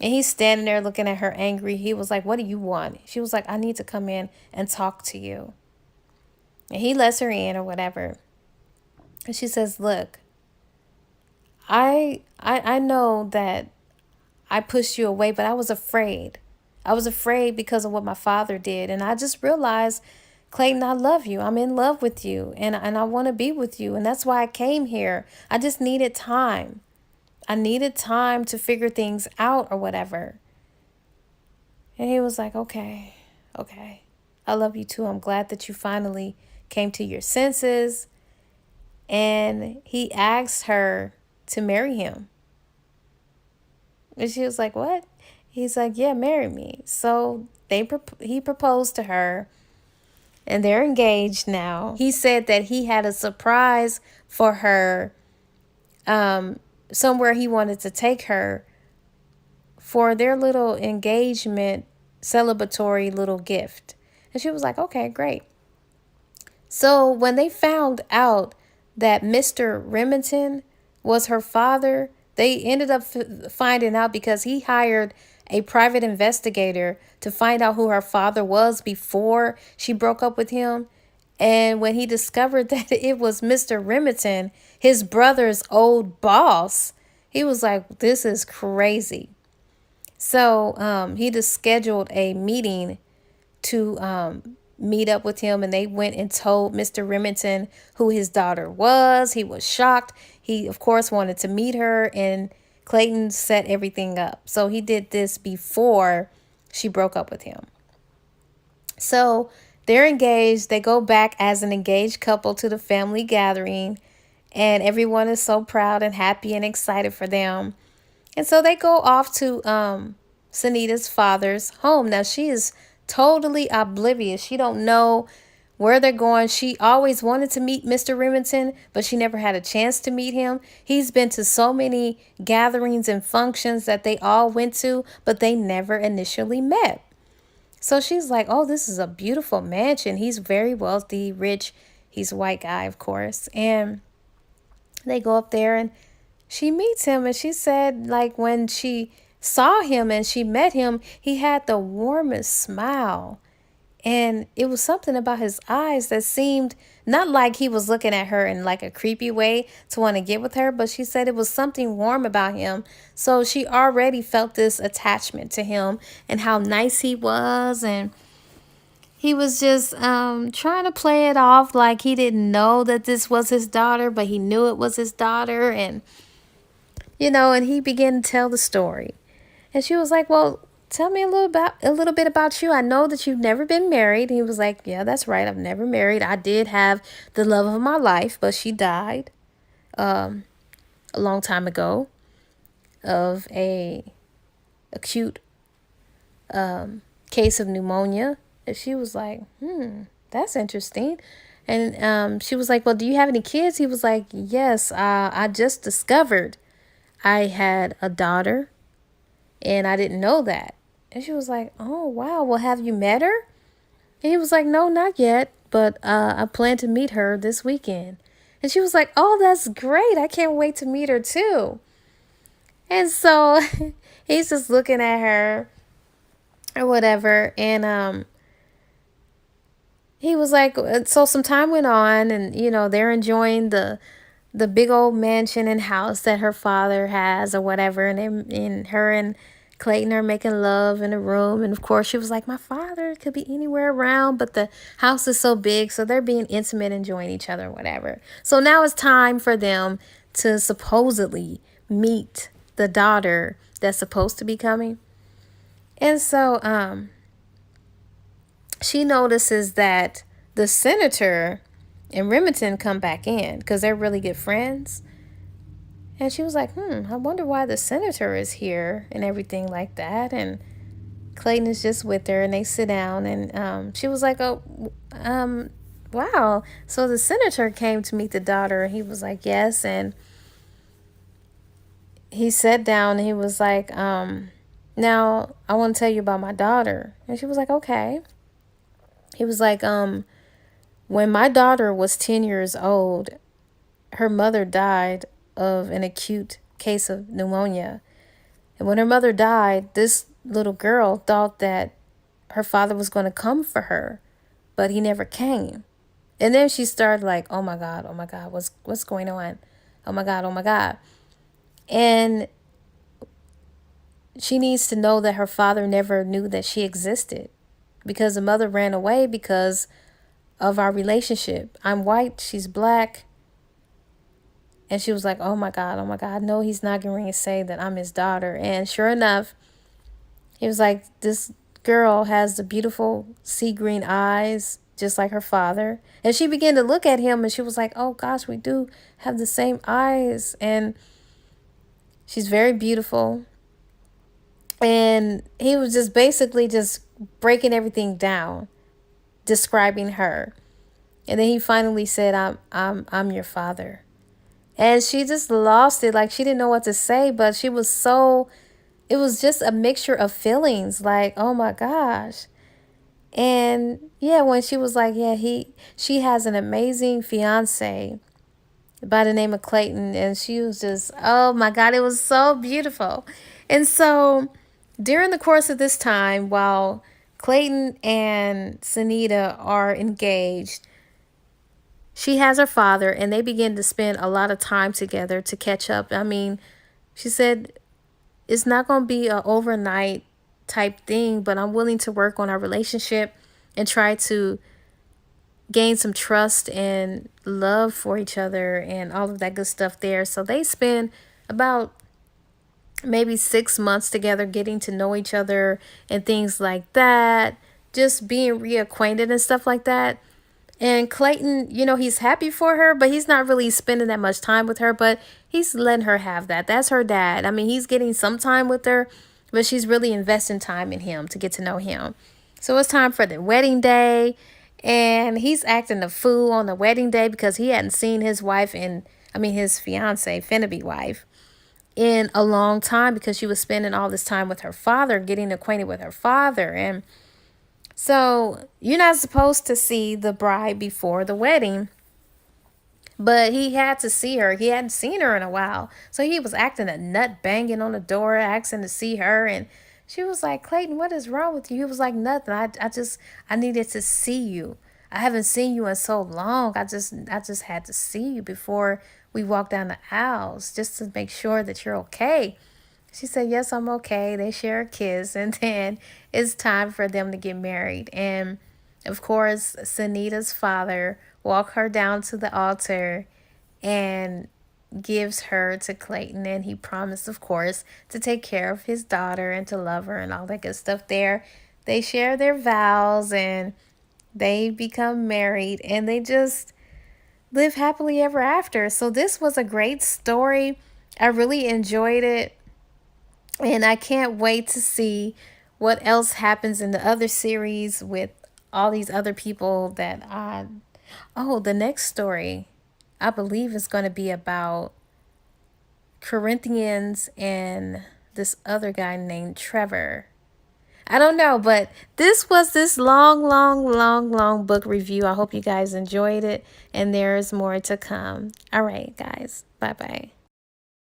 and he's standing there looking at her angry. He was like, what do you want? She was like, I need to come in and talk to you. And he lets her in or whatever. And she says, look, I know that I pushed you away, but I was afraid. I was afraid because of what my father did. And I just realized, Clayton, I love you. I'm in love with you, and I want to be with you. And that's why I came here. I just needed time. I needed time to figure things out or whatever. And he was like, okay. I love you too. I'm glad that you finally came to your senses. And he asked her to marry him. And she was like, what? He's like, yeah, marry me. So he proposed to her, and they're engaged now. He said that he had a surprise for her, somewhere he wanted to take her for their little engagement celebratory little gift. And she was like, okay, great. So when they found out that Mr. Remington was her father, they ended up finding out because he hired a private investigator to find out who her father was before she broke up with him. And when he discovered that it was Mr. Remington, his brother's old boss, he was like, this is crazy. So he just scheduled a meeting to meet up with him, and they went and told Mr. Remington who his daughter was. He was shocked. He, of course, wanted to meet her, and Clayton set everything up. So he did this before she broke up with him. So they're engaged. They go back as an engaged couple to the family gathering, and everyone is so proud and happy and excited for them. And so they go off to Sunita's father's home. Now she is totally oblivious. She don't know where they're going. She always wanted to meet Mr. Remington, but she never had a chance to meet him. He's been to so many gatherings and functions that they all went to, but they never initially met. So she's like, oh, this is a beautiful mansion. He's very wealthy, rich. He's a white guy, of course. And they go up there and she meets him, and she said, like, when she saw him and she met him, he had the warmest smile. And it was something about his eyes that seemed not like he was looking at her in like a creepy way to want to get with her, but she said it was something warm about him. So she already felt this attachment to him and how nice he was. And he was just trying to play it off like he didn't know that this was his daughter, but he knew it was his daughter. And and he began to tell the story. And she was like, well, tell me a little bit about you. I know that you've never been married. And he was like, yeah, that's right. I've never married. I did have the love of my life, but she died a long time ago of a acute case of pneumonia. And she was like, that's interesting. And she was like, well, do you have any kids? He was like, yes, I just discovered I had a daughter, and I didn't know that. And she was like, oh, wow. Well, have you met her? And he was like, no, not yet, but I plan to meet her this weekend. And she was like, oh, that's great. I can't wait to meet her too. And so he's just looking at her or whatever. And he was like, so some time went on, and, they're enjoying the big old mansion and house that her father has or whatever. And her and Clayton are making love in a room. And of course she was like, my father could be anywhere around, but the house is so big. So they're being intimate, enjoying each other, whatever. So now it's time for them to supposedly meet the daughter that's supposed to be coming. And so she notices that the senator and Remington come back in because they're really good friends. And she was like, I wonder why the senator is here and everything like that. And Clayton is just with her, and they sit down. And she was like, oh, wow. So the senator came to meet the daughter. And he was like, yes. And he sat down and he was like, now I want to tell you about my daughter. And she was like, okay. He was like, when my daughter was 10 years old, her mother died of an acute case of pneumonia. And when her mother died, this little girl thought that her father was going to come for her, but he never came. And then she started like, oh my God, what's going on? Oh my God. And she needs to know that her father never knew that she existed because the mother ran away because of our relationship. I'm white, she's black. And she was like, oh my God, no, he's not going to say that I'm his daughter. And sure enough, he was like, this girl has the beautiful sea green eyes, just like her father. And she began to look at him, and she was like, oh gosh, we do have the same eyes. And she's very beautiful. And he was just basically just breaking everything down, describing her. And then he finally said, I'm your father. And she just lost it. Like, she didn't know what to say, but she was so it was just a mixture of feelings, like, oh my gosh. And yeah, when she was like, yeah, she has an amazing fiance by the name of Clayton, and she was just, oh my God, it was so beautiful. And so during the course of this time, while Clayton and Sunita are engaged, she has her father, and they begin to spend a lot of time together to catch up. I mean, she said it's not going to be an overnight type thing, but I'm willing to work on our relationship and try to gain some trust and love for each other and all of that good stuff there. So they spend about maybe 6 months together getting to know each other and things like that, just being reacquainted and stuff like that. And Clayton, he's happy for her, but he's not really spending that much time with her, but he's letting her have that. That's her dad. I mean, he's getting some time with her, but she's really investing time in him to get to know him. So it's time for the wedding day, and he's acting a fool on the wedding day because he hadn't seen his wife his fiance, finna-be wife, in a long time because she was spending all this time with her father, getting acquainted with her father. And so you're not supposed to see the bride before the wedding, but he had to see her. He hadn't seen her in a while. So he was acting a nut, banging on the door, asking to see her. And she was like, Clayton, what is wrong with you? He was like, nothing. I needed to see you. I haven't seen you in so long. I just had to see you before we walk down the aisles just to make sure that you're okay. She said, yes, I'm okay. They share a kiss, and then it's time for them to get married. And of course, Sunita's father walked her down to the altar and gives her to Clayton. And he promised, of course, to take care of his daughter and to love her and all that good stuff there. They share their vows and they become married, and they just live happily ever after. So this was a great story. I really enjoyed it. And I can't wait to see what else happens in the other series with all these other people the next story I believe is going to be about Corinthians and this other guy named Trevor. I don't know, but this was this long, long, long, long book review. I hope you guys enjoyed it, and there's more to come. All right, guys. Bye-bye.